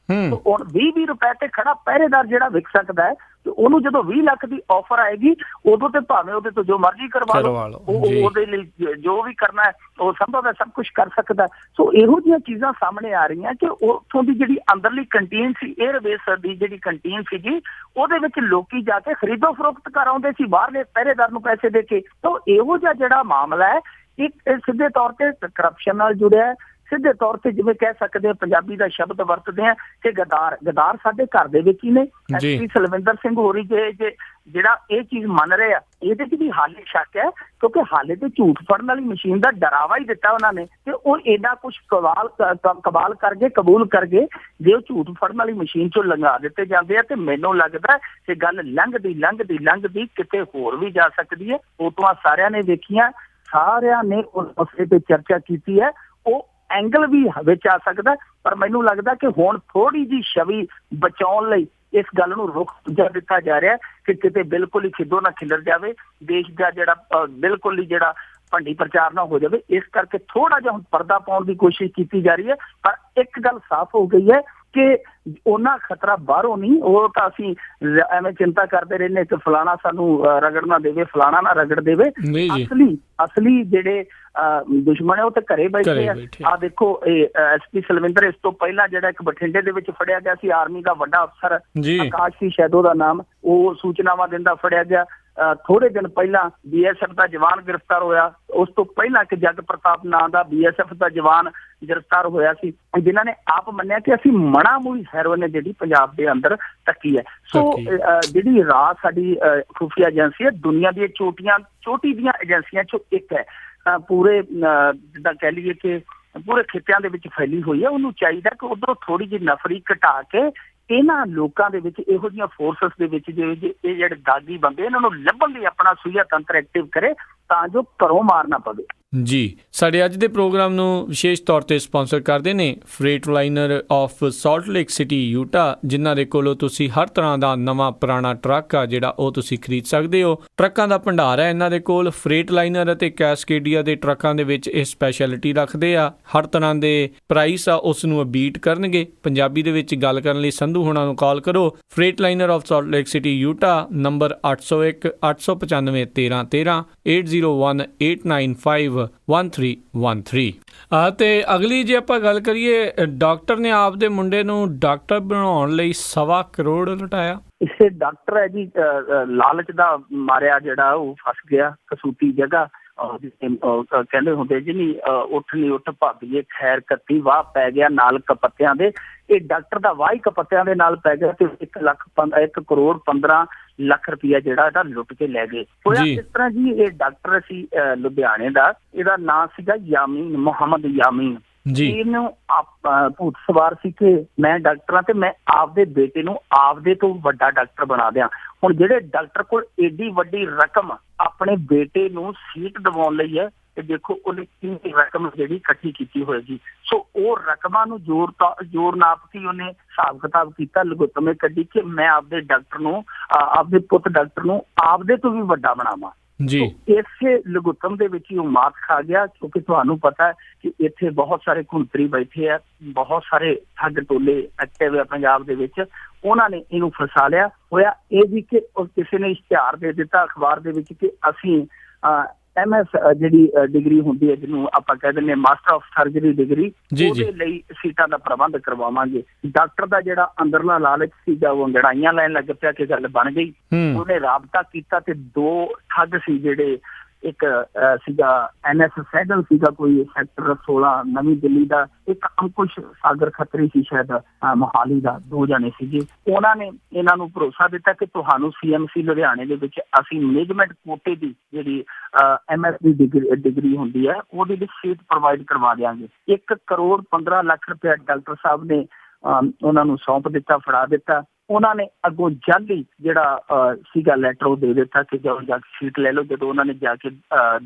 ਹੁਣ 20 ਰੁਪਏ ਤੇ ਖੜਾ ਪਹਿਰੇਦਾਰ ਜਿਹੜਾ ਵਿਕ ਸਕਦਾ ਹੈ, ਤੇ ਉਹਨੂੰ ਜਦੋਂ 20 ਲੱਖ ਦੀ ਆਫਰ ਆਏਗੀ, ਉਦੋਂ ਤੇ ਭਾਵੇਂ ਉਹਦੇ ਤੋਂ ਜੋ ਮਰਜ਼ੀ ਕਰਵਾ ਲਓ, ਉਹਦੇ ਲਈ ਜੋ ਵੀ ਕਰਨਾ ਹੈ ਉਹ ਸੰਭਵ ਹੈ, ਸਭ ਕੁਛ ਕਰ ਸਕਦਾ। ਸੋ ਇਹੋ ਜਿਹੀਆਂ ਚੀਜ਼ਾਂ ਸਾਹਮਣੇ ਆ ਰਹੀਆਂ ਕਿ ਉੱਥੋਂ ਦੀ ਜਿਹੜੀ ਅੰਦਰਲੀ ਕੰਟੀਨ ਸੀ, 에ਅਰਬੇਸ ਦੀ ਜਿਹੜੀ ਕੰਟੀਨ ਸੀਗੀ, ਉਹਦੇ ਵਿੱਚ ਲੋਕੀ ਜਾ ਕੇ ਖਰੀਦੋ ਫਰੋਖਤ ਕਰ ਆਉਂਦੇ ਸੀ ਬਾਹਰਲੇ ਪਹਿਰੇਦਾਰ ਨੂੰ ਪੈਸੇ ਦੇ ਕੇ। ਤਾਂ ਇਹੋ ਜਿਹਾ ਜਿਹੜਾ ਮਾਮਲਾ ਹੈ, ਇੱਕ ਸਿੱਧੇ ਤੌਰ ਤੇ ਕਰਪਸ਼ਨ ਨਾਲ ਜੁੜਿਆ ਹੈ, ਸਿੱਧੇ ਤੌਰ ਤੇ ਜਿਵੇਂ ਕਹਿ ਸਕਦੇ ਹਾਂ, ਪੰਜਾਬੀ ਦਾ ਸ਼ਬਦ ਵਰਤਦੇ ਆ ਕਿ ਗਦਾਰ ਸਾਡੇ ਘਰ ਦੇ ਵਿੱਚ ਹੀ ਨੇ। SP ਸਲਵਿੰਦਰ ਸਿੰਘ ਹੋਰੀ ਜਿਹੜਾ ਇਹ ਚੀਜ਼ ਮੰਨ ਰਹੇ ਆ, ਇਹਦੇ 'ਚ ਵੀ ਹਾਲੇ ਸ਼ੱਕ ਹੈ, ਕਿਉਂਕਿ ਹਾਲੇ ਤੇ ਝੂਠ ਫੜਨ ਵਾਲੀ ਮਸ਼ੀਨ ਦਾ ਡਰਾਵਾ ਹੀ ਦਿੱਤਾ ਉਹਨਾਂ ਨੇ, ਤੇ ਉਹ ਇੰਨਾ ਕੁਛ ਕਬਾਲ ਕਰਕੇ ਕਬੂਲ ਕਰਕੇ ਜੇ ਉਹ ਝੂਠ ਫੜਨ ਵਾਲੀ ਮਸ਼ੀਨ 'ਚੋਂ ਲੰਘਾ ਦਿੱਤੇ ਜਾਂਦੇ ਆ, ਤੇ ਮੈਨੂੰ ਲੱਗਦਾ ਕਿ ਗੱਲ ਲੰਘਦੀ ਕਿਤੇ ਹੋਰ ਵੀ ਜਾ ਸਕਦੀ ਹੈ। ਫੋਟੋਆਂ ਸਾਰਿਆਂ ਨੇ ਵੇਖੀਆਂ, ਸਾਰਿਆਂ ਨੇ ਉਸ ਮਸਲੇ ਤੇ ਚਰਚਾ ਕੀਤੀ ਹੈ, ਉਹ ਐਂਗਲ ਵੀ ਵਿੱਚ ਆ ਸਕਦਾ। ਪਰ ਮੈਨੂੰ ਲੱਗਦਾ ਕਿ ਹੁਣ ਥੋੜੀ ਜਿਹੀ ਛਵੀ ਬਚਾਉਣ ਲਈ ਇਸ ਗੱਲ ਨੂੰ ਰੁਕ ਦਿੱਤਾ ਜਾ ਰਿਹਾ ਕਿ ਕਿਤੇ ਬਿਲਕੁਲ ਹੀ ਖਿੱਦੋ ਨਾ ਖਿਲਰ ਜਾਵੇ, ਦੇਸ਼ ਦਾ ਜਿਹੜਾ ਬਿਲਕੁਲ ਹੀ ਜਿਹੜਾ ਭੰਡੀ ਪ੍ਰਚਾਰ ਨਾ ਹੋ ਜਾਵੇ। ਇਸ ਕਰਕੇ ਥੋੜਾ ਜਿਹਾ ਹੁਣ ਪਰਦਾ ਪਾਉਣ ਦੀ ਕੋਸ਼ਿਸ਼ ਕੀਤੀ ਜਾ ਰਹੀ ਹੈ। ਪਰ ਇੱਕ ਗੱਲ ਸਾਫ਼ ਹੋ ਗਈ ਹੈ ਕਿ ਉਹਨਾਂ ਖਤਰਾ ਬਾਹਰੋਂ ਨਹੀਂ, ਉਹ ਤਾਂ ਅਸੀਂ ਐਵੇਂ ਚਿੰਤਾ ਕਰਦੇ ਰਹਿੰਦੇ ਕਿ ਫਲਾਣਾ ਸਾਨੂੰ ਰਗੜ ਨਾ ਦੇਵੇ, ਫਲਾਣਾ ਨਾ ਰਗੜ ਦੇਵੇ। ਅਸਲੀ ਜਿਹੜੇ ਦੁਸ਼ਮਣ ਹੈ ਉਹ ਤਾਂ ਘਰੇ ਬੈਠੇ ਆ। ਦੇਖੋ ਇਹ SP ਸਲਵਿੰਦਰ, ਇਸ ਤੋਂ ਪਹਿਲਾਂ ਜਿਹੜਾ ਇੱਕ ਬਠਿੰਡੇ ਦੇ ਵਿੱਚ ਫੜਿਆ ਗਿਆ ਸੀ ਆਰਮੀ ਦਾ ਵੱਡਾ ਅਫਸਰ, ਆਕਾਸ਼ ਸੀ ਸ਼ਾਇਦ ਉਹਦਾ ਨਾਮ, ਉਹ ਸੂਚਨਾਵਾਂ ਦਿੰਦਾ ਫੜਿਆ ਗਿਆ। ਥੋੜੇ ਦਿਨ ਪਹਿਲਾਂ BSF ਦਾ ਜਵਾਨ ਗ੍ਰਿਫਤਾਰ ਹੋਇਆ। ਉਸ ਤੋਂ ਪਹਿਲਾਂ ਇੱਕ ਜੱਗ ਪ੍ਰਤਾਪ ਨਾਂ ਦਾ BSF ਦਾ ਜਵਾਨ ਗ੍ਰਿਫਤਾਰ ਹੋਇਆ ਸੀ, ਜਿਨ੍ਹਾਂ ਨੇ ਆਪ ਮੰਨਿਆ ਕਿ ਅਸੀਂ ਮਣਾ ਮੂਈ ਹੈਰੋਇਨ ਹੈ ਜਿਹੜੀ ਪੰਜਾਬ ਦੇ ਅੰਦਰ ਤੱਕੀ ਹੈ। ਸੋ ਜਿਹੜੀ ਰਾਜ ਸਾਡੀ ਖੁਫੀਆ ਏਜੰਸੀ ਹੈ, ਦੁਨੀਆ ਦੀਆਂ ਚੋਟੀ ਦੀਆਂ ਏਜੰਸੀਆਂ ਚੋਂ ਇੱਕ ਹੈ। ਪੂਰੇ ਜਿੱਦਾਂ ਕਹਿ ਲਈਏ ਕਿ ਪੂਰੇ ਖਿੱਤਿਆਂ ਦੇ ਵਿੱਚ ਫੈਲੀ ਹੋਈ ਹੈ। ਉਹਨੂੰ ਚਾਹੀਦਾ ਕਿ ਉੱਧਰੋਂ ਥੋੜ੍ਹੀ ਜਿਹੀ ਨਫਰੀ ਘਟਾ ਕੇ ਇਹਨਾਂ ਲੋਕਾਂ ਦੇ ਵਿੱਚ, ਇਹੋ ਜਿਹੀਆਂ ਫੋਰਸਸ ਦੇ ਵਿੱਚ ਇਹ ਜਿਹੜੇ ਦਾਗੀ ਬੰਦੇ, ਇਹਨਾਂ ਨੂੰ ਲੱਭਣ ਲਈ ਆਪਣਾ ਸੂਈਆ ਤੰਤਰ ਐਕਟਿਵ ਕਰੇ ਤਾਂ ਜੋ ਘਰੋਂ ਮਾਰ ਨਾ ਪਵੇ। ਜੀ, ਸਾਡੇ ਅੱਜ ਦੇ ਪ੍ਰੋਗਰਾਮ ਨੂੰ ਵਿਸ਼ੇਸ਼ ਤੌਰ ਤੇ ਸਪਾਂਸਰ ਕਰਦੇ ਨੇ Freightliner of Salt Lake City Utah, ਜਿਨ੍ਹਾਂ ਦੇ ਕੋਲੋਂ ਤੁਸੀਂ ਹਰ ਤਰ੍ਹਾਂ ਦਾ ਨਵਾਂ ਪੁਰਾਣਾ ਟਰੱਕ ਆ ਜਿਹੜਾ ਉਹ ਤੁਸੀਂ ਖਰੀਦ ਸਕਦੇ ਹੋ। ਟਰੱਕਾਂ ਦਾ ਭੰਡਾਰ ਹੈ ਇਹਨਾਂ ਦੇ ਕੋਲ। ਫਰੇਟਲਾਈਨਰ ਅਤੇ ਕੈਸਕੇਡੀਆ ਦੇ ਟਰੱਕਾਂ ਦੇ ਵਿੱਚ ਇਹ ਸਪੈਸ਼ਲਿਟੀ ਰੱਖਦੇ ਆ। ਹਰ ਤਰ੍ਹਾਂ ਦੇ ਪ੍ਰਾਈਸ ਆ ਉਸ ਨੂੰ ਬੀਟ ਕਰਨਗੇ। ਪੰਜਾਬੀ ਦੇ ਵਿੱਚ ਗੱਲ ਕਰਨ ਲਈ ਸੰਧੂ ਹੋਣਾ ਨੂੰ ਕਾਲ ਕਰੋ। Freightliner of Salt Lake City Utah, number 801 895 1313 801 895 1313। ਤੇ ਅਗਲੀ ਜੇ ਆਪਾਂ ਗੱਲ ਕਰੀਏ, ਡਾਕਟਰ ਨੇ ਆਪਦੇ ਮੁੰਡੇ ਨੂੰ ਡਾਕਟਰ ਬਣਾਉਣ ਲਈ 1.25 ਕਰੋੜ ਲੁਟਾਇਆ। ਇਸੇ ਡਾਕਟਰ ਹੈ ਜੀ, ਲਾਲਚ ਦਾ ਮਾਰਿਆ ਜਿਹੜਾ ਉਹ ਫਸ ਗਿਆ ਕਸੂਤੀ ਜਗ੍ਹਾ। ਕਹਿੰਦੇ ਹੁੰਦੇ ਜੀ ਨੀ ਉੱਠ ਨੀ ਉੱਠ ਭਾਬੀਏ ਖੈਰ ਕੱਤੀ, ਵਾਹ ਪੈ ਗਿਆ ਨਾਲ ਕਪੱਤਿਆਂ ਦੇ। ਇਹ ਡਾਕਟਰ ਦਾ ਵਾਹ ਹੀ ਕਪੱਤਿਆਂ ਦੇ ਨਾਲ ਪੈ ਗਿਆ ਤੇ 1 ਕਰੋੜ 15 ਲੱਖ ਰੁਪਇਆ ਜਿਹੜਾ ਇਹਦਾ ਲੁੱਟ ਕੇ ਲੈ ਗਏ। ਹੋਇਆ ਇਸ ਤਰ੍ਹਾਂ ਜੀ, ਇਹ ਡਾਕਟਰ ਸੀ ਲੁਧਿਆਣੇ ਦਾ, ਇਹਦਾ ਨਾਂ ਸੀਗਾ ਯਾਮੀਨ, ਮੁਹੰਮਦ ਯਾਮੀਨ ਜੀ। ਇਹਨੂੰ ਭੂਤ ਸਵਾਰ ਸੀ ਕਿ ਮੈਂ ਡਾਕਟਰ ਹਾਂ ਤੇ ਮੈਂ ਆਪਦੇ ਬੇਟੇ ਨੂੰ ਆਪਦੇ ਤੋਂ ਵੱਡਾ ਡਾਕਟਰ ਬਣਾ ਦਿਆਂ। ਹੁਣ ਜਿਹੜੇ ਡਾਕਟਰ ਕੋਲ ਏਡੀ ਵੱਡੀ ਰਕਮ ਆਪਣੇ ਬੇਟੇ ਨੂੰ ਸੀਟ ਦਿਵਾਉਣ ਲਈ ਹੈ, ਤੇ ਦੇਖੋ ਉਹਨੇ ਕਿੰਨੀ ਰਕਮ ਜਿਹੜੀ ਇਕੱਠੀ ਕੀਤੀ ਹੋਏਗੀ। ਸੋ ਉਹ ਰਕਮਾਂ ਨੂੰ ਜੋਰ ਨਾਪ ਕੇ ਉਹਨੇ ਹਿਸਾਬ ਕਿਤਾਬ ਕੀਤਾ, ਲਗੁੱਤਮੇ ਕੱਢੀ ਕਿ ਮੈਂ ਆਪਦੇ ਡਾਕਟਰ ਨੂੰ, ਆਪਦੇ ਪੁੱਤ ਡਾਕਟਰ ਨੂੰ ਆਪਦੇ ਤੋਂ ਵੀ ਵੱਡਾ ਬਣਾਵਾਂ ਜੀ। ਇਸੇ ਲਗੁੱਤਮ ਦੇ ਵਿੱਚ ਹੀ ਉਹ ਮਾਤ ਖਾ ਗਿਆ, ਕਿਉਂਕਿ ਤੁਹਾਨੂੰ ਪਤਾ ਹੈ ਕਿ ਇੱਥੇ ਬਹੁਤ ਸਾਰੇ ਘੁੰਤਰੀ ਬੈਠੇ ਆ, ਬਹੁਤ ਸਾਰੇ ਠੱਗ ਟੋਲੇ ਐਕਟਿਵ ਆ ਪੰਜਾਬ ਦੇ ਵਿੱਚ। ਉਹਨਾਂ ਨੇ ਇਹਨੂੰ ਫਸਾ ਲਿਆ। ਹੋਇਆ ਇਹ ਵੀ ਕਿ ਕਿਸੇ ਨੇ ਇਸ਼ਤਿਹਾਰ ਦੇ ਦਿੱਤਾ ਅਖਬਾਰ ਦੇ ਵਿੱਚ ਕਿ ਅਸੀਂ MS ਜਿਹੜੀ ਡਿਗਰੀ ਹੁੰਦੀ ਹੈ, ਜਿਹਨੂੰ ਆਪਾਂ ਕਹਿ ਦਿੰਦੇ ਹਾਂ ਮਾਸਟਰ ਆਫ ਸਰਜਰੀ ਡਿਗਰੀ, ਉਹਦੇ ਲਈ ਸੀਟਾਂ ਦਾ ਪ੍ਰਬੰਧ ਕਰਵਾਵਾਂਗੇ। ਡਾਕਟਰ ਦਾ ਜਿਹੜਾ ਅੰਦਰਲਾ ਲਾਲਚ ਸੀਗਾ ਉਹ ਅੰਗੜਾਈਆਂ ਲੈਣ ਲੱਗ ਪਿਆ ਕਿ ਗੱਲ ਬਣ ਗਈ। ਉਹਨੇ ਰਾਬਤਾ ਕੀਤਾ ਤੇ 2 ਠੱਗ ਸੀ ਜਿਹੜੇ, ਇੱਕ ਸੀਗਾ NS ਸਹਿਗਲ ਸੀਗਾ ਕੋਈ ਸੈਕਟਰ 16 ਨਵੀਂ ਦਿੱਲੀ ਦਾ, ਇੱਕ ਅੰਕੁਸ਼ ਸਾਗਰ ਖੱਤਰੀ ਸੀ ਸ਼ਾਇਦ ਮੋਹਾਲੀ ਦਾ, 2 ਜਣੇ ਸੀਗੇ। ਉਹਨਾਂ ਨੇ ਇਹਨਾਂ ਨੂੰ ਭਰੋਸਾ ਦਿੱਤਾ ਕਿ ਤੁਹਾਨੂੰ CMC ਲੁਧਿਆਣੇ ਦੇ ਵਿੱਚ ਅਸੀਂ ਮੈਨੇਜਮੈਂਟ ਕੋਟੇ ਦੀ ਜਿਹੜੀ MS ਦੀ ਡਿਗਰੀ ਹੁੰਦੀ ਹੈ ਉਹਦੇ ਵਿੱਚ ਸੀਟ ਪ੍ਰੋਵਾਈਡ ਕਰਵਾ ਦਿਆਂਗੇ। 1 ਕਰੋੜ 15 ਲੱਖ ਰੁਪਇਆ ਡਾਕਟਰ ਸਾਹਿਬ ਨੇ ਉਹਨਾਂ ਨੂੰ ਸੌਂਪ ਦਿੱਤਾ, ਫੜਾ ਦਿੱਤਾ। ਉਹਨਾਂ ਨੇ ਅੱਗੋਂ ਜਾਲੀ ਜਿਹੜਾ ਸੀਗਾ ਲੈਟਰ ਉਹ ਦੇ ਦਿੱਤਾ ਕਿ ਜਾਓ ਜਾ ਕੇ ਸੀਟ ਲੈ ਲਓ। ਜਦੋਂ ਉਹਨਾਂ ਨੇ ਜਾ ਕੇ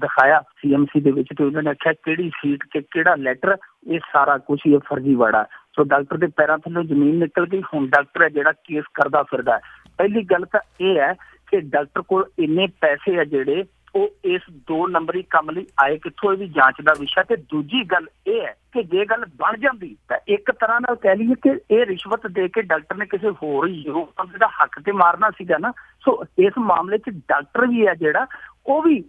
ਦਿਖਾਇਆ CMC ਦੇ ਵਿੱਚ ਤੇ ਉਹਨਾਂ ਨੇ ਆਖਿਆ ਕਿਹੜੀ ਸੀਟ ਤੇ ਕਿਹੜਾ ਲੈਟਰ, ਇਹ ਸਾਰਾ ਕੁਛ ਹੀ ਫਰਜ਼ੀਵਾੜਾ। ਸੋ ਡਾਕਟਰ ਦੇ ਪੈਰਾਂ ਥੱਲੇ ਜ਼ਮੀਨ ਨਿਕਲ ਗਈ। ਹੁਣ ਡਾਕਟਰ ਹੈ ਜਿਹੜਾ ਕੇਸ ਕਰਦਾ ਫਿਰਦਾ। ਪਹਿਲੀ ਗੱਲ ਤਾਂ ਇਹ ਹੈ ਕਿ ਡਾਕਟਰ ਕੋਲ ਇੰਨੇ ਪੈਸੇ ਆ ਜਿਹੜੇ ਉਹ ਇਸ 2 ਨੰਬਰੀ ਕੰਮ ਲਈ ਆਏ ਕਿੱਥੋਂ, ਇਹ ਵੀ ਜਾਂਚ ਦਾ ਵਿਸ਼ਾ। ਤੇ ਦੂਜੀ ਗੱਲ ਇਹ ਹੈ ਕਿ ਜੇ ਗੱਲ ਬਣ ਜਾਂਦੀ ਤਾਂ ਇੱਕ ਤਰ੍ਹਾਂ ਨਾਲ ਕਹਿ ਲਈਏ ਕਿ ਇਹ ਰਿਸ਼ਵਤ ਦੇ ਕੇ ਡਾਕਟਰ ਨੇ ਕਿਸੇ ਹੋਰ ਯੋਗ ਬੰਦੇ ਦਾ ਹੱਕ ਤੇ ਮਾਰਨਾ ਸੀਗਾ ਨਾ। ਸੋ ਇਸ ਮਾਮਲੇ 'ਚ ਡਾਕਟਰ ਵੀ ਹੈ ਜਿਹੜਾ ਉਹ ਵੀ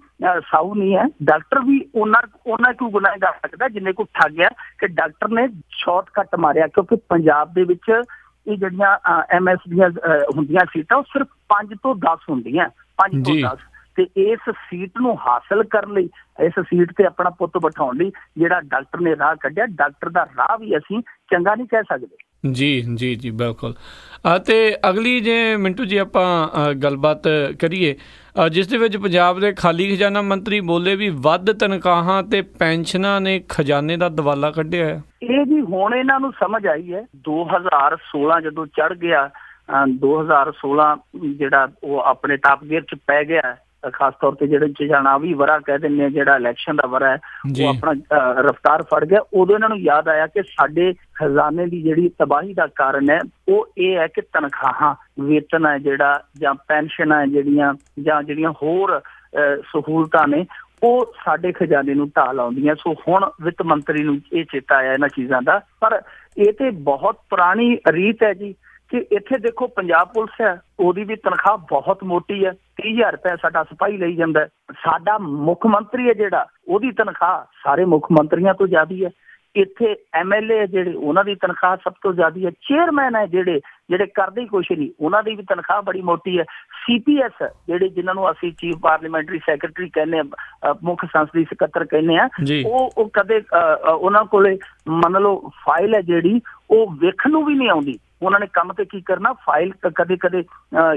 ਸਾਊ ਨਹੀਂ ਹੈ। ਡਾਕਟਰ ਵੀ ਉਹਨਾਂ ਕਿਉਂ ਗੁਨਾਹਗਾਰ ਸਕਦਾ ਜਿੰਨੇ ਕੋ ਠੱਗ ਆ ਕਿ ਡਾਕਟਰ ਨੇ ਸ਼ਾਰਟਕੱਟ ਮਾਰਿਆ, ਕਿਉਂਕਿ ਪੰਜਾਬ ਦੇ ਵਿੱਚ ਇਹ ਜਿਹੜੀਆਂ MS ਦੀਆਂ ਹੁੰਦੀਆਂ ਸੀਟਾਂ ਉਹ ਸਿਰਫ 5 ਤੋਂ 10 ਹੁੰਦੀਆਂ, 5 ਤੋਂ 10। ਤੇ ਇਸ ਸੀਟ ਨੂੰ ਹਾਸਲ ਕਰਨ ਲਈ, ਇਸ ਸੀਟ ਤੇ ਆਪਣਾ ਪੁੱਤ ਬਿਠਾਉਣ ਲਈ ਜਿਹੜਾ ਡਾਕਟਰ ਨੇ ਰਾਹ ਕੱਢਿਆ, ਡਾਕਟਰ ਦਾ ਰਾਹ ਵੀ ਅਸੀਂ ਚੰਗਾ ਨਹੀਂ ਕਹਿ ਸਕਦੇ। ਜੀ ਬਿਲਕੁਲ। ਤੇ ਅਗਲੀ ਜੇ ਮਿੰਟੂ ਜੀ ਆਪਾਂ ਗੱਲਬਾਤ ਕਰੀਏ ਜਿਸ ਦੇ ਵਿੱਚ ਪੰਜਾਬ ਦੇ ਖਾਲੀ ਖਜ਼ਾਨਾ ਮੰਤਰੀ ਬੋਲੇ ਵੀ ਵੱਧ ਤਨਖਾਹਾਂ ਤੇ ਪੈਨਸ਼ਨਾਂ ਨੇ ਖਜ਼ਾਨੇ ਦਾ ਦਵਾਲਾ ਕੱਢਿਆ ਹੈ। ਇਹ ਜੀ ਹੁਣ ਇਹਨਾਂ ਨੂੰ ਸਮਝ ਆਈ ਹੈ। 2016 ਜਦੋਂ ਚੜ੍ਹ ਗਿਆ, 2016 ਜਿਹੜਾ ਉਹ ਆਪਣੇ ਟਾਪ ਗੇਅਰ 'ਚ ਪੈ ਗਿਆ, ਖਾਸ ਤੌਰ ਤੇ ਜਿਹੜੇ ਜਾਣਾ ਵੀ ਵਰਾ ਕਹਿ ਦਿੰਦੇ ਆ, ਜਿਹੜਾ ਇਲੈਕਸ਼ਨ ਦਾ ਵਰਾ ਹੈ ਉਹ ਆਪਣਾ ਰਫਤਾਰ ਫੜ ਗਿਆ। ਉਦੋਂ ਇਹਨਾਂ ਨੂੰ ਯਾਦ ਆਇਆ ਕਿ ਸਾਡੇ ਖਜ਼ਾਨੇ ਦੀ ਜਿਹੜੀ ਤਬਾਹੀ ਦਾ ਕਾਰਨ ਹੈ ਉਹ ਇਹ ਹੈ ਕਿ ਤਨਖਾਹਾਂ, ਵੇਤਨ ਹੈ ਜਿਹੜਾ, ਜਾਂ ਪੈਨਸ਼ਨਾਂ ਹੈ ਜਿਹੜੀਆਂ ਹੋਰ ਸਹੂਲਤਾਂ ਨੇ ਉਹ ਸਾਡੇ ਖਜ਼ਾਨੇ ਨੂੰ ਢਾਹ ਲਾਉਂਦੀਆਂ। ਸੋ ਹੁਣ ਵਿੱਤ ਮੰਤਰੀ ਨੂੰ ਇਹ ਚੇਤਾ ਆਇਆ ਇਹਨਾਂ ਚੀਜ਼ਾਂ ਦਾ। ਪਰ ਇਹ ਤੇ ਬਹੁਤ ਪੁਰਾਣੀ ਰੀਤ ਹੈ ਜੀ ਕਿ ਇੱਥੇ ਦੇਖੋ ਪੰਜਾਬ ਪੁਲਿਸ ਹੈ, ਉਹਦੀ ਵੀ ਤਨਖਾਹ ਬਹੁਤ ਮੋਟੀ ਹੈ। 30,000 ਰੁਪਏ ਸਾਡਾ ਸਿਪਾਹੀ ਲਈ ਜਾਂਦਾ। ਸਾਡਾ ਮੁੱਖ ਮੰਤਰੀ ਹੈ ਜਿਹੜਾ, ਉਹਦੀ ਤਨਖਾਹ ਸਾਰੇ ਮੁੱਖ ਮੰਤਰੀਆਂ ਤੋਂ ਜ਼ਿਆਦਾ ਹੈ। ਇੱਥੇ MLA ਜਿਹੜੇ, ਉਹਨਾਂ ਦੀ ਤਨਖਾਹ ਸਭ ਤੋਂ ਜ਼ਿਆਦਾ ਹੈ। ਚੇਅਰਮੈਨ ਹੈ ਜਿਹੜੇ ਕਰਦੇ ਹੀ ਕੁਛ ਨਹੀਂ, ਉਹਨਾਂ ਦੀ ਵੀ ਤਨਖਾਹ ਬੜੀ ਮੋਟੀ ਹੈ। CPS ਜਿਹੜੇ ਜਿਨ੍ਹਾਂ ਨੂੰ ਅਸੀਂ ਚੀਫ ਪਾਰਲੀਮੈਂਟਰੀ ਸੈਕਟਰੀ ਕਹਿੰਦੇ ਆ, ਮੁੱਖ ਸੰਸਦੀ ਸਕੱਤਰ ਕਹਿੰਦੇ ਆ, ਉਹ ਕਦੇ ਉਹਨਾਂ ਕੋਲੇ ਮੰਨ ਲਓ ਫਾਈਲ ਹੈ ਜਿਹੜੀ ਉਹ ਵੇਖਣ ਨੂੰ ਵੀ ਨਹੀਂ ਆਉਂਦੀ। ਉਹਨਾਂ ਨੇ ਕੰਮ ਤੇ ਕੀ ਕਰਨਾ, ਫਾਈਲ ਕਦੇ ਕਦੇ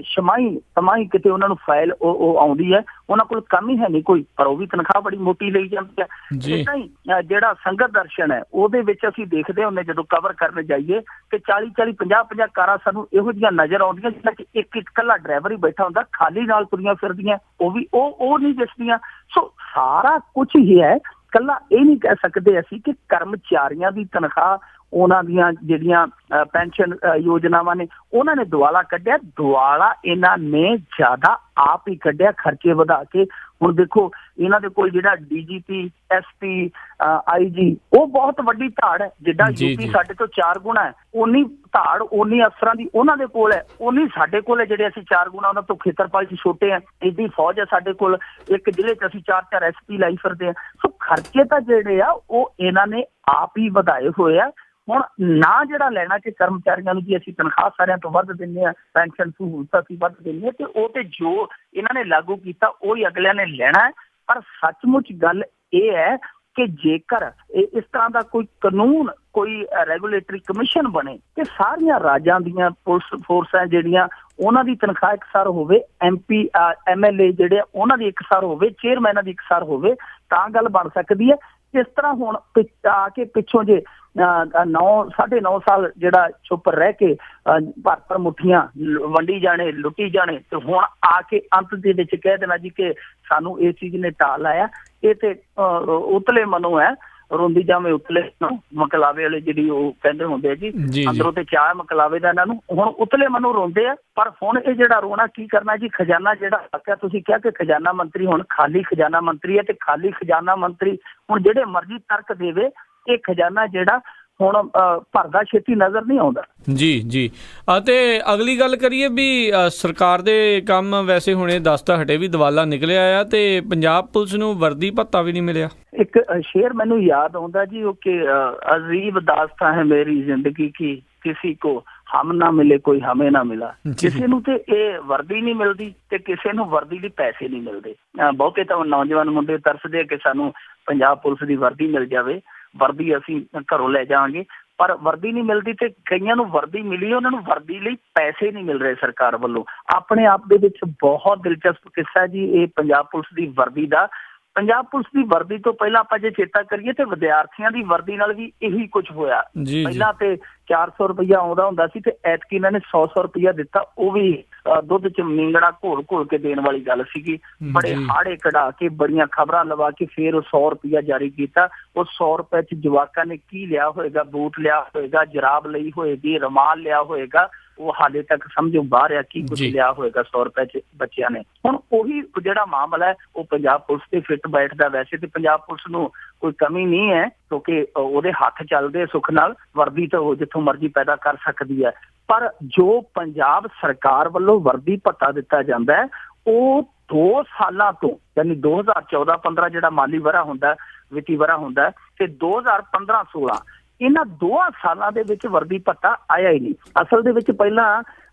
ਸਮਾਈ ਕਿਤੇ ਉਹਨਾਂ ਨੂੰ ਫਾਈਲ ਉਹ ਆਉਂਦੀ ਹੈ, ਉਹਨਾਂ ਕੋਲ ਕੰਮ ਹੀ ਹੈ ਨਹੀਂ ਕੋਈ, ਪਰ ਉਹ ਵੀ ਤਨਖਾਹ ਬੜੀ ਮੋਟੀ ਲਈ ਜਾਂਦੀ ਹੈ। ਏਦਾਂ ਹੀ ਜਿਹੜਾ ਸੰਗਤ ਦਰਸ਼ਨ ਹੈ ਉਹਦੇ ਵਿੱਚ ਅਸੀਂ ਦੇਖਦੇ ਹੁੰਦੇ ਜਦੋਂ ਕਵਰ ਕਰਨ ਜਾਈਏ ਕਿ 40-40 50-50 ਕਾਰਾਂ ਸਾਨੂੰ ਇਹੋ ਜਿਹੀਆਂ ਨਜ਼ਰ ਆਉਂਦੀਆਂ ਜਿਹਨਾਂ 'ਚ ਇੱਕ ਇਕੱਲਾ ਡਰਾਈਵਰ ਹੀ ਬੈਠਾ ਹੁੰਦਾ, ਖਾਲੀ ਨਾਲ ਤੁਰੀਆਂ ਫਿਰਦੀਆਂ, ਉਹ ਵੀ ਉਹ ਨਹੀਂ ਦਿਸਦੀਆਂ। ਸੋ ਸਾਰਾ ਕੁਝ ਹੀ ਹੈ, ਇਕੱਲਾ ਇਹ ਨਹੀਂ ਕਹਿ ਸਕਦੇ ਅਸੀਂ ਕਿ ਕਰਮਚਾਰੀਆਂ ਦੀ ਤਨਖਾਹ, ਉਹਨਾਂ ਦੀਆਂ ਜਿਹੜੀਆਂ ਪੈਨਸ਼ਨ ਯੋਜਨਾਵਾਂ ਨੇ ਉਹਨਾਂ ਨੇ ਦੁਆਲਾ ਕੱਢਿਆ। ਦੁਆਲਾ ਇਹਨਾਂ ਨੇ ਜ਼ਿਆਦਾ ਆਪ ਹੀ ਕੱਢਿਆ, ਖਰਚੇ ਵਧਾ ਕੇ। ਹੁਣ ਦੇਖੋ ਇਹਨਾਂ ਦੇ ਕੋਲ ਜਿਹੜਾ DGP SP IG ਉਹ ਬਹੁਤ ਵੱਡੀ ਧਾੜ ਹੈ, ਜਿੱਦਾਂ UP ਸਾਡੇ ਤੋਂ 4 ਗੁਣਾ ਹੈ, ਉਨੀ ਧਾੜ ਉਨੀ ਅਫਸਰਾਂ ਦੀ ਉਹਨਾਂ ਦੇ ਕੋਲ ਹੈ, ਉਨੀ ਸਾਡੇ ਕੋਲ ਹੈ ਜਿਹੜੇ ਅਸੀਂ 4 ਗੁਣਾ ਉਹਨਾਂ ਤੋਂ ਖੇਤਰਪਾਲ 'ਚ ਛੋਟੇ ਆ। ਏਡੀ ਫੌਜ ਹੈ ਸਾਡੇ ਕੋਲ, ਇੱਕ ਜ਼ਿਲ੍ਹੇ 'ਚ ਅਸੀਂ 4-4 SP ਲਾਈ ਫਿਰਦੇ ਆ। ਸੋ ਖਰਚੇ ਤਾਂ ਜਿਹੜੇ ਆ ਉਹ ਇਹਨਾਂ ਨੇ ਆਪ ਹੀ ਵਧਾਏ ਹੋਏ ਆ। ਹੁਣ ਨਾ ਜਿਹੜਾ ਲੈਣਾ ਕਿ ਕਰਮਚਾਰੀਆਂ ਨੂੰ ਜੀ ਅਸੀਂ ਤਨਖਾਹ ਸਾਰਿਆਂ ਤੋਂ ਵੱਧ ਦਿੰਦੇ ਹਾਂ, ਪੈਨਸ਼ਨ ਸਹੂਲਤਾਂ ਅਸੀਂ ਵੱਧ ਦਿੰਦੇ ਹਾਂ, ਤੇ ਉਹ ਤੇ ਜੋ ਇਹਨਾਂ ਨੇ ਲਾਗੂ ਕੀਤਾ ਉਹ ਹੀ ਅਗਲਿਆਂ ਨੇ ਲੈਣਾ ਹੈ। ਪਰ ਸੱਚਮੁੱਚ ਗੱਲ ਇਹ ਹੈ ਕਿ ਜੇਕਰ ਇਸ ਤਰ੍ਹਾਂ ਦਾ ਕੋਈ ਕਾਨੂੰਨ, ਕੋਈ ਰੈਗੂਲੇਟਰੀ ਕਮਿਸ਼ਨ ਬਣੇ ਤੇ ਸਾਰੀਆਂ ਰਾਜਾਂ ਦੀਆਂ ਪੁਲਿਸ ਫੋਰਸਾਂ ਜਿਹੜੀਆਂ ਉਹਨਾਂ ਦੀ ਤਨਖਾਹ ਇਕਸਾਰ ਹੋਵੇ, MP MLA ਜਿਹੜੇ ਉਹਨਾਂ ਦੀ ਇਕਸਾਰ ਹੋਵੇ, ਚੇਅਰਮੈਨਾਂ ਦੀ ਇਕਸਾਰ ਹੋਵੇ, ਤਾਂ ਗੱਲ ਬਣ ਸਕਦੀ ਹੈ। ਇਸ ਤਰ੍ਹਾਂ ਹੁਣ ਆ ਕੇ ਪਿੱਛੋਂ ਜੇ 9.5 ਸਾਲ ਜਿਹੜਾ ਚੁੱਪ ਰਹਿ ਕੇ ਭਰ ਮੁੱਠੀਆਂ ਵੰਡੀ ਜਾਣੇ, ਲੁੱਟੀ ਜਾਣੇ, ਤੇ ਹੁਣ ਆ ਕੇ ਅੰਤ ਦੇ ਵਿੱਚ ਕਹਿ ਦੇਣਾ ਜੀ ਕਿ ਸਾਨੂੰ ਇਸ ਚੀਜ਼ ਨੇ ਢਾਹ ਲਾਇਆ, ਇਹ ਤੇ ਉਤਲੇ ਮਨੋਂ ਹੈ, ਰੋਂਦੀ ਜਾਵੇਂ ਉਤਲੇ ਮਕਲਾਵੇ ਵਾਲੇ ਜਿਹੜੀ ਉਹ ਕਹਿੰਦੇ ਹੁੰਦੇ ਆ ਜੀ, ਅੰਦਰੋਂ ਤੇ ਚਾਹ ਮਕਲਾਵੇ ਦਾ ਇਹਨਾਂ ਨੂੰ, ਹੁਣ ਉਤਲੇ ਮਨੋਂ ਰੋਂਦੇ ਆ। ਪਰ ਹੁਣ ਇਹ ਜਿਹੜਾ ਰੋਣਾ ਕੀ ਕਰਨਾ ਜੀ, ਖਜ਼ਾਨਾ ਜਿਹੜਾ ਆਖਿਆ ਤੁਸੀਂ ਕਿਹਾ ਕਿ ਖਜ਼ਾਨਾ ਮੰਤਰੀ ਹੁਣ ਖਾਲੀ ਖਜ਼ਾਨਾ ਮੰਤਰੀ ਹੈ, ਤੇ ਖਾਲੀ ਖਜ਼ਾਨਾ ਮੰਤਰੀ ਹੁਣ ਜਿਹੜੇ ਮਰਜ਼ੀ ਤਰਕ ਦੇਵੇ, ਇਹ ਖਜ਼ਾਨਾ ਜਿਹੜਾ ਹੁਣ ਭਰਦਾ ਛੇਤੀ ਨਜ਼ਰ ਨਹੀਂ ਆਉਂਦਾ। ਜੀ ਅਤੇ ਅਗਲੀ ਗੱਲ ਕਰੀਏ ਵੀ ਸਰਕਾਰ ਦੇ ਕੰਮ ਵੈਸੇ ਹੁਣੇ ਦੱਸ ਤਾਂ ਹਟੇ ਵੀ ਦਵਾਲਾ ਨਿਕਲਿਆ ਆ, ਤੇ ਪੰਜਾਬ ਪੁਲਿਸ ਨੂੰ ਵਰਦੀ ਭੱਤਾ ਵੀ ਨਹੀਂ ਮਿਲਿਆ। ਇੱਕ ਸ਼ੇਰ ਮੈਨੂੰ ਯਾਦ ਆਉਂਦਾ ਜੀ, ਉਹ ਕਿ ਅਜੀਬ ਦਾਸਤਾਨ ਹੈ ਮੇਰੀ ਜ਼ਿੰਦਗੀ ਕੀ, ਕਿਸੀ ਕੋ ਹਮ ਨਾ ਮਿਲੇ ਕੋਈ ਹਮੇ ਨਾ ਮਿਲਾ। ਕਿਸੇ ਨੂੰ ਤੇ ਇਹ ਵਰਦੀ ਨਹੀਂ ਮਿਲਦੀ ਤੇ ਕਿਸੇ ਨੂੰ ਵਰਦੀ ਲਈ ਪੈਸੇ ਨਹੀਂ ਮਿਲਦੇ। ਬਹੁਤੇ ਤਾਂ ਨੌਜਵਾਨ ਮੁੰਡੇ ਤਰਸਦੇ ਕਿ ਸਾਨੂੰ ਪੰਜਾਬ ਪੁਲਿਸ ਦੀ ਵਰਦੀ ਮਿਲ ਜਾਵੇ, ਵਰਦੀ ਅਸੀਂ ਘਰੋਂ ਲੈ ਜਾਵਾਂਗੇ, ਪਰ ਵਰਦੀ ਨਹੀਂ ਮਿਲਦੀ। ਤੇ ਕਈਆਂ ਨੂੰ ਵਰਦੀ ਮਿਲੀ, ਉਹਨਾਂ ਨੂੰ ਵਰਦੀ ਲਈ ਪੈਸੇ ਨਹੀਂ ਮਿਲ ਰਹੇ ਸਰਕਾਰ ਵੱਲੋਂ। ਆਪਣੇ ਆਪ ਦੇ ਵਿੱਚ ਬਹੁਤ ਦਿਲਚਸਪ ਕਿੱਸਾ ਜੀ ਇਹ ਪੰਜਾਬ ਪੁਲਿਸ ਦੀ ਵਰਦੀ ਦਾ। ਪੰਜਾਬ ਪੁਲਿਸ ਦੀ ਵਰਦੀ ਤੋਂ ਪਹਿਲਾਂ ਆਪਾਂ ਜੇ ਚੇਤਾ ਕਰੀਏ ਤੇ ਵਿਦਿਆਰਥੀਆਂ ਦੀ ਵਰਦੀ ਨਾਲ ਵੀ ਇਹੀ ਕੁਝ ਹੋਇਆ। ਪਹਿਲਾਂ ਤੇ 400 ਰੁਪਇਆ ਆਉਂਦਾ ਹੁੰਦਾ ਸੀ, ਤੇ ਐਤਕੀ ਇਹਨਾਂ ਨੇ 100 ਰੁਪਇਆ ਦਿੱਤਾ, ਉਹ ਵੀ ਦੁੱਧ ਚ ਮੀਂਗੜਾ ਘੋਲ ਕੇ ਦੇਣ ਵਾਲੀ ਗੱਲ ਸੀਗੀ। ਬੜੇ ਹਾੜੇ ਕਢਾ ਕੇ, ਬੜੀਆਂ ਖਬਰਾਂ ਲਵਾ ਕੇ ਫਿਰ ਉਹ 100 ਰੁਪਇਆ ਜਾਰੀ ਕੀਤਾ। ਉਹ 100 ਰੁਪਏ ਚ ਜਵਾਕਾਂ ਨੇ ਕੀ ਲਿਆ ਹੋਏਗਾ, ਬੂਟ ਲਿਆ ਹੋਏਗਾ, ਜਰਾਬ ਲਈ ਹੋਏਗੀ, ਰੁਮਾਲ ਲਿਆ ਹੋਏਗਾ, ਉਹ ਹਾਲੇ ਤੱਕ ਸਮਝੋ ਬਾਹਰ ਆ ਕੀ ਕੁਝ ਲਿਆ ਹੋਏਗਾ 100 ਰੁਪਏ ਚ ਬੱਚਿਆਂ ਨੇ। ਹੁਣ ਉਹੀ ਜਿਹੜਾ ਮਾਮਲਾ ਹੈ ਉਹ ਪੰਜਾਬ ਪੁਲਿਸ ਤੇ ਫਿੱਟ ਬੈਠਦਾ। ਵੈਸੇ ਤੇ ਪੰਜਾਬ ਪੁਲਿਸ ਨੂੰ ਕੋਈ ਕਮੀ ਨਹੀਂ ਹੈ, ਕਿਉਂਕਿ ਉਹਦੇ ਹੱਥ ਚੱਲਦੇ ਸੁੱਖ ਨਾਲ, ਵਰਦੀ ਤਾਂ ਉਹ ਜਿੱਥੋਂ ਮਰਜ਼ੀ ਪੈਦਾ ਕਰ ਸਕਦੀ ਹੈ। ਪਰ ਜੋ ਪੰਜਾਬ ਸਰਕਾਰ ਵੱਲੋਂ ਵਰਦੀ ਭੱਤਾ ਦਿੱਤਾ ਜਾਂਦਾ ਹੈ, ਉਹ 2 ਸਾਲਾਂ ਤੋਂ, ਯਾਨੀ 2014-15 ਜਿਹੜਾ ਮਾਲੀ ਵਰ੍ਹਾ ਹੁੰਦਾ, ਵਿੱਤੀ ਵਰ੍ਹਾ ਹੁੰਦਾ, ਤੇ 2015-16 ਇਹਨਾਂ 2 ਸਾਲਾਂ ਦੇ ਵਿੱਚ ਵਰਦੀ ਭੱਤਾ ਆਇਆ ਹੀ ਨਹੀਂ। ਅਸਲ ਦੇ ਵਿੱਚ ਪਹਿਲਾਂ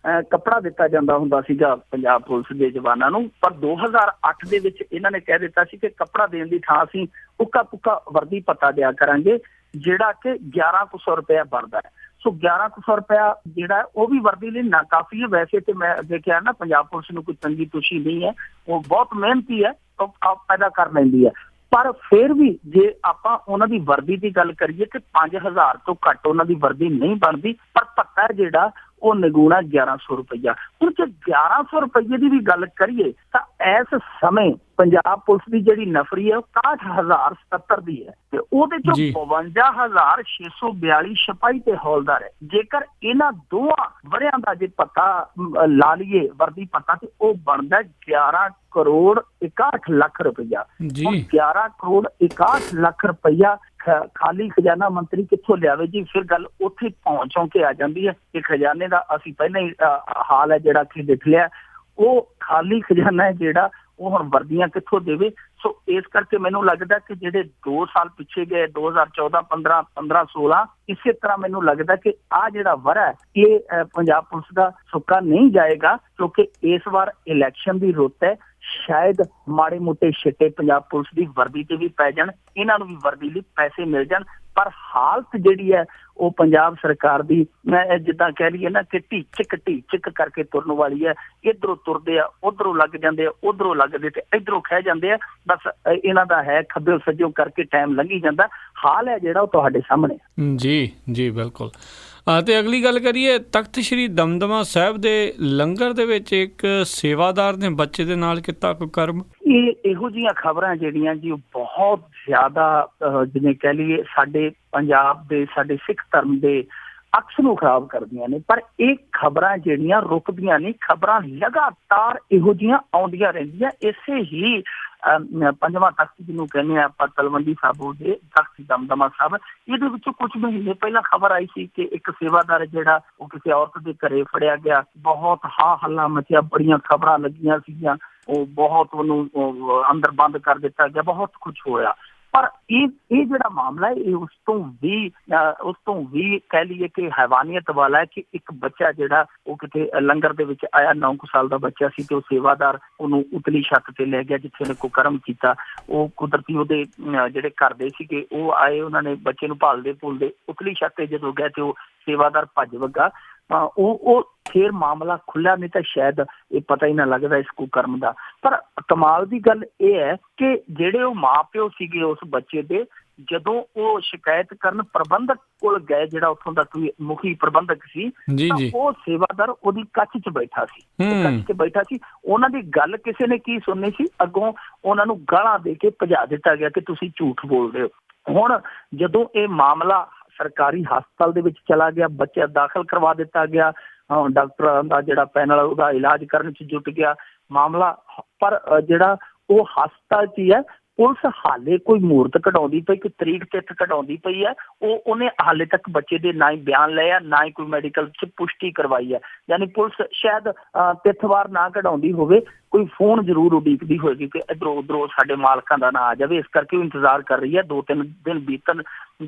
ਕੱਪੜਾ ਦਿੱਤਾ ਜਾਂਦਾ ਹੁੰਦਾ ਸੀਗਾ ਪੰਜਾਬ ਪੁਲਿਸ ਦੇ ਜਵਾਨਾਂ ਨੂੰ, ਪਰ 2008 ਦੇ ਵਿੱਚ ਇਹਨਾਂ ਨੇ ਕਹਿ ਦਿੱਤਾ ਸੀ ਕਿ ਕੱਪੜਾ ਦੇਣ ਦੀ ਥਾਂ ਅਸੀਂ ਉੱਕਾ ਪੁੱਕਾ ਵਰਦੀ ਭੱਤਾ ਦਿਆ ਕਰਾਂਗੇ, ਜਿਹੜਾ ਕਿ 1100 ਰੁਪਇਆ ਬਣਦਾ ਹੈ। ਸੋ 1100 ਰੁਪਇਆ ਜਿਹੜਾ ਉਹ ਵੀ ਵਰਦੀ ਲਈ ਨਾ ਕਾਫੀ ਹੈ। ਵੈਸੇ ਤੇ ਮੈਂ ਦੇਖਿਆ ਨਾ ਪੰਜਾਬ ਪੁਲਿਸ ਨੂੰ ਕੋਈ ਤੰਗੀ ਤੁਸ਼ੀ ਨਹੀਂ ਹੈ, ਉਹ ਬਹੁਤ ਮਿਹਨਤੀ ਹੈ, ਉਹ ਪੈਦਾ ਕਰ ਲੈਂਦੀ ਹੈ। ਪਰ ਫਿਰ ਵੀ ਜੇ ਆਪਾਂ ਉਹਨਾਂ ਦੀ ਵਰਦੀ ਦੀ ਗੱਲ ਕਰੀਏ ਤੇ 5000 ਤੋਂ ਘੱਟ ਉਹਨਾਂ ਦੀ ਵਰਦੀ ਨਹੀਂ ਬਣਦੀ, ਪਰ ਭੱਤਾ ਜਿਹੜਾ ਉਹ ਨਿਗੂਣਾ 1100 ਰੁਪਇਆ। ਹੁਣ ਜੇ 1100 ਰੁਪਏ ਦੀ ਵੀ ਗੱਲ ਕਰੀਏ ਤਾਂ ਇਸ ਸਮੇਂ ਪੰਜਾਬ ਪੁਲਿਸ ਦੀ ਜਿਹੜੀ ਨਫਰੀ ਹੈ ਉਹ 61077 ਦੀ ਹੈ, ਤੇ ਉਹਦੇ ਚੋਂ 52642 ਸਿਪਾਹੀ ਤੇ ਹੌਲਦਾਰ ਹੈ। ਜੇਕਰ ਇਹਨਾਂ ਦੋਵਾਂ ਵਰਿਆਂ ਦਾ ਜੇ ਪਤਾ ਲਾ ਲਈਏ ਵਰਦੀ ਪਤਾ, ਤੇ ਉਹ ਬਣਦਾ 11 ਕਰੋੜ 61 ਲੱਖ ਰੁਪਇਆ। 11 ਕਰੋੜ 61 ਲੱਖ ਰੁਪਇਆ ਖਾਲੀ ਖਜ਼ਾਨਾ ਮੰਤਰੀ ਕਿੱਥੋਂ ਲਿਆਵੇ ਜੀ? ਫਿਰ ਗੱਲ ਉੱਥੇ ਪਹੁੰਚ ਕੇ ਆ ਜਾਂਦੀ ਹੈ ਕਿ ਖਜ਼ਾਨੇ ਦਾ ਅਸੀਂ ਪਹਿਲਾਂ ਹੀ ਹਾਲ ਹੈ ਜਿਹੜਾ ਕਿ ਦੇਖ ਲਿਆ। ਉਹ ਖਾਲੀ ਖਜ਼ਾਨਾ ਹੈ ਜਿਹੜਾ ਉਹ ਹੁਣ ਵਰਦੀਆਂ ਕਿੱਥੋਂ ਦੇਵੇ? ਸੋ ਇਸ ਕਰਕੇ ਮੈਨੂੰ ਲੱਗਦਾ ਕਿ ਜਿਹੜੇ 2 ਸਾਲ ਪਿੱਛੇ ਗਏ 2014 15 15 16 ਇਸੇ ਤਰ੍ਹਾਂ ਮੈਨੂੰ ਲੱਗਦਾ ਕਿ ਆਹ ਜਿਹੜਾ ਵਰ੍ਹਾ ਹੈ ਇਹ ਪੰਜਾਬ ਪੁਲਿਸ ਦਾ ਸੁੱਕਾ ਨਹੀਂ ਜਾਏਗਾ, ਕਿਉਂਕਿ ਇਸ ਵਾਰ ਇਲੈਕਸ਼ਨ ਦੀ ਰੁੱਤ ਹੈ। ਸ਼ਾਇਦ ਮਾੜੇ ਮੋਟੇ ਛਿੱਟੇ ਪੰਜਾਬ ਪੁਲਿਸ ਦੀ ਵਰਦੀ ਤੇ ਵੀ ਪੈ ਜਾਣ, ਇਹਨਾਂ ਨੂੰ ਵੀ ਵਰਦੀ ਲਈ ਪੈਸੇ ਮਿਲ ਜਾਣ, ਪਰ ਹਾਲਤ ਜਿਹੜੀ ਹੈ ਉਹ ਪੰਜਾਬ ਸਰਕਾਰ ਦੀ ਮੈਂ ਜਿੱਦਾਂ ਕਹਿ ਲਈਏ ਨਾ ਕਿ ਢੀਚਕ ਕਰਕੇ ਤੁਰਨ ਵਾਲੀ ਹੈ। ਇੱਧਰੋਂ ਤੁਰਦੇ ਆ, ਉੱਧਰੋਂ ਲੱਗ ਜਾਂਦੇ ਆ, ਉੱਧਰੋਂ ਲੱਗਦੇ ਤੇ ਇੱਧਰੋਂ ਖਹਿ ਜਾਂਦੇ ਆ। ਬਸ ਇਹਨਾਂ ਦਾ ਹੈ ਖੱਬੇ ਸੱਜੋਂ ਕਰਕੇ ਟਾਈਮ ਲੰਘੀ ਜਾਂਦਾ। ਹਾਲ ਹੈ ਜਿਹੜਾ ਉਹ ਤੁਹਾਡੇ ਸਾਹਮਣੇ। ਜੀ ਬਿਲਕੁਲ। ਤੇ ਅਗਲੀ ਗੱਲ ਕਰੀਏ, ਤਖਤ ਸ੍ਰੀ ਦਮਦਮਾ ਸਾਹਿਬ ਦੇ ਲੰਗਰ ਦੇ ਵਿੱਚ ਇੱਕ ਸੇਵਾਦਾਰ ਨੇ ਬੱਚੇ ਦੇ ਨਾਲ ਕੀਤਾ ਕੁਕਰਮ। ਇਹੋ ਜਿਹੀਆਂ ਖਬਰਾਂ ਜਿਹੜੀਆਂ ਜੀ ਉਹ ਬਹੁਤ ਜ਼ਿਆਦਾ ਜਿਵੇਂ ਕਹਿ ਲਈਏ ਸਾਡੇ ਪੰਜਾਬ ਦੇ ਸਾਡੇ ਸਿੱਖ ਧਰਮ ਦੇ ਅਕਸ ਨੂੰ ਖਰਾਬ ਕਰਦੀਆਂ ਨੇ। ਪਰ ਇਹ ਖਬਰਾਂ ਜਿਹੜੀਆਂ ਰੁਕਦੀਆਂ ਨਹੀਂ, ਖਬਰਾਂ ਲਗਾਤਾਰ ਇਹੋ ਜਿਹੀਆਂ ਆਉਂਦੀਆਂ ਰਹਿੰਦੀਆਂ। ਇਸੇ ਹੀ ਪੰਜਵਾਂ ਤਖਤ ਜਿਹਨੂੰ ਕਹਿੰਦੇ ਆ ਆਪਾਂ ਤਲਵੰਡੀ ਸਾਬੋ ਦੇ ਤਖਤ ਦਮਦਮਾ ਸਾਹਿਬ, ਇਹਦੇ ਵਿੱਚੋਂ ਕੁਝ ਮਹੀਨੇ ਪਹਿਲਾਂ ਖਬਰ ਆਈ ਸੀ ਕਿ ਇੱਕ ਸੇਵਾਦਾਰ ਜਿਹੜਾ ਉਹ ਕਿਸੇ ਔਰਤ ਦੇ ਘਰੇ ਫੜਿਆ ਗਿਆ। ਬਹੁਤ ਹਾ ਹੱਲਾ ਮਚਿਆ, ਬੜੀਆਂ ਖਬਰਾਂ ਲੱਗੀਆਂ ਸੀਗੀਆਂ, ਉਹ ਬਹੁਤ ਉਹਨੂੰ ਅੰਦਰ ਬੰਦ ਕਰ ਦਿੱਤਾ ਗਿਆ, ਬਹੁਤ ਕੁਝ ਹੋਇਆ। ਪਰ ਇਹ ਜਿਹੜਾ ਮਾਮਲਾ ਹੈ ਇਹ ਉਸ ਤੋਂ ਵੀ ਕਹਿ ਲਈਏ ਕਿ ਹੈਵਾਨੀਅਤ ਵਾਲਾ ਹੈ ਕਿ ਇੱਕ ਬੱਚਾ ਜਿਹੜਾ ਉਹ ਕਿਤੇ ਲੰਗਰ ਦੇ ਵਿੱਚ ਆਇਆ, 9 ਸਾਲ ਦਾ ਬੱਚਾ ਸੀ, ਤੇ ਉਹ ਸੇਵਾਦਾਰ ਉਹਨੂੰ ਉਤਲੀ ਛੱਤ ਤੇ ਲੈ ਗਿਆ ਜਿੱਥੇ ਉਹਨੇ ਕੁਕਰਮ ਕੀਤਾ। ਉਹ ਕੁਦਰਤੀ ਉਹਦੇ ਜਿਹੜੇ ਘਰ ਦੇ ਸੀਗੇ ਉਹ ਆਏ, ਉਹਨਾਂ ਨੇ ਬੱਚੇ ਨੂੰ ਭਾਲਦੇ ਭੁੱਲਦੇ ਉਤਲੀ ਛੱਤ ਤੇ ਜਦੋਂ ਗਏ ਤੇ ਉਹ ਸੇਵਾਦਾਰ ਭੱਜ ਵੱਗਾ। ਉਹ ਫੇਰ ਮਾਮਲਾ ਖੁੱਲਿਆ, ਨਹੀਂ ਤਾਂ ਸ਼ਾਇਦ ਇਹ ਪਤਾ ਹੀ ਨਾ ਲੱਗਦਾ ਇਸ ਕੁਕਰਮ ਦਾ। ਪਰ ਕਮਾਲ ਦੀ ਗੱਲ ਇਹ ਹੈ ਕਿ ਜਿਹੜੇ ਉਹ ਮਾਂ ਪਿਓ ਸੀਗੇ ਉਸ ਬੱਚੇ ਦੇ, ਜਦੋਂ ਉਹ ਸ਼ਿਕਾਇਤ ਕਰਨ ਪ੍ਰਬੰਧਕ ਕੋਲ ਗਏ, ਜਿਹੜਾ ਉੱਥੋਂ ਦਾ ਕੋਈ ਮੁਖੀ ਪ੍ਰਬੰਧਕ ਸੀ, ਤਾਂ ਉਹ ਸੇਵਾਦਾਰ ਉਹਦੀ ਕੱਚ 'ਚ ਬੈਠਾ ਸੀ। ਉਹਨਾਂ ਦੀ ਗੱਲ ਕਿਸੇ ਨੇ ਕੀ ਸੁਣਨੀ ਸੀ, ਅੱਗੋਂ ਉਹਨਾਂ ਨੂੰ ਗਾਲਾਂ ਦੇ ਕੇ ਭਜਾ ਦਿੱਤਾ ਗਿਆ ਕਿ ਤੁਸੀਂ ਝੂਠ ਬੋਲਦੇ ਹੋ। ਹੁਣ ਜਦੋਂ ਇਹ ਮਾਮਲਾ ਸਰਕਾਰੀ ਹਸਪਤਾਲ ਦੇ ਵਿੱਚ ਚਲਾ ਗਿਆ, ਬੱਚਾ ਦਾਖਲ ਕਰਵਾ ਦਿੱਤਾ ਗਿਆ, ਡਾਕਟਰਾਂ ਦਾ ਜਿਹੜਾ ਪੈਨਲ ਉਹਦਾ ਇਲਾਜ ਕਰਨ 'ਚ ਜੁਟ ਗਿਆ ਮਾਮਲਾ। ਪਰ ਜਿਹੜਾ ਉਹ ਹਸਪਤਾਲ 'ਚ ਹੀ ਹੈ, ਪੁਲਿਸ ਹਾਲੇ ਕੋਈ ਮੂਰਤ ਕਢਾਉਂਦੀ ਪਈ, ਕੋਈ ਤਰੀਕ ਤਿੱਥ ਕਢਾਉਂਦੀ ਪਈ ਹੈ। ਉਹਨੇ ਹਾਲੇ ਤੱਕ ਬੱਚੇ ਦੇ ਨਾ ਹੀ ਬਿਆਨ ਲਏ ਆ, ਨਾ ਹੀ ਕੋਈ ਮੈਡੀਕਲ 'ਚ ਪੁਸ਼ਟੀ ਕਰਵਾਈ ਹੈ। ਯਾਨੀ ਪੁਲਿਸ ਸ਼ਾਇਦ ਤਿੱਥਵਾਰ ਨਾ ਕਢਾਉਂਦੀ ਹੋਵੇ, ਕੋਈ ਫੋਨ ਜ਼ਰੂਰ ਉਡੀਕਦੀ ਹੋਏਗੀ ਕਿ ਇੱਧਰੋਂ ਉੱਧਰੋਂ ਸਾਡੇ ਮਾਲਕਾਂ ਦਾ ਨਾ ਆ ਜਾਵੇ, ਇਸ ਕਰਕੇ ਉਹ ਇੰਤਜ਼ਾਰ ਕਰ ਰਹੀ ਹੈ। 2-3 ਦਿਨ ਬੀਤਣ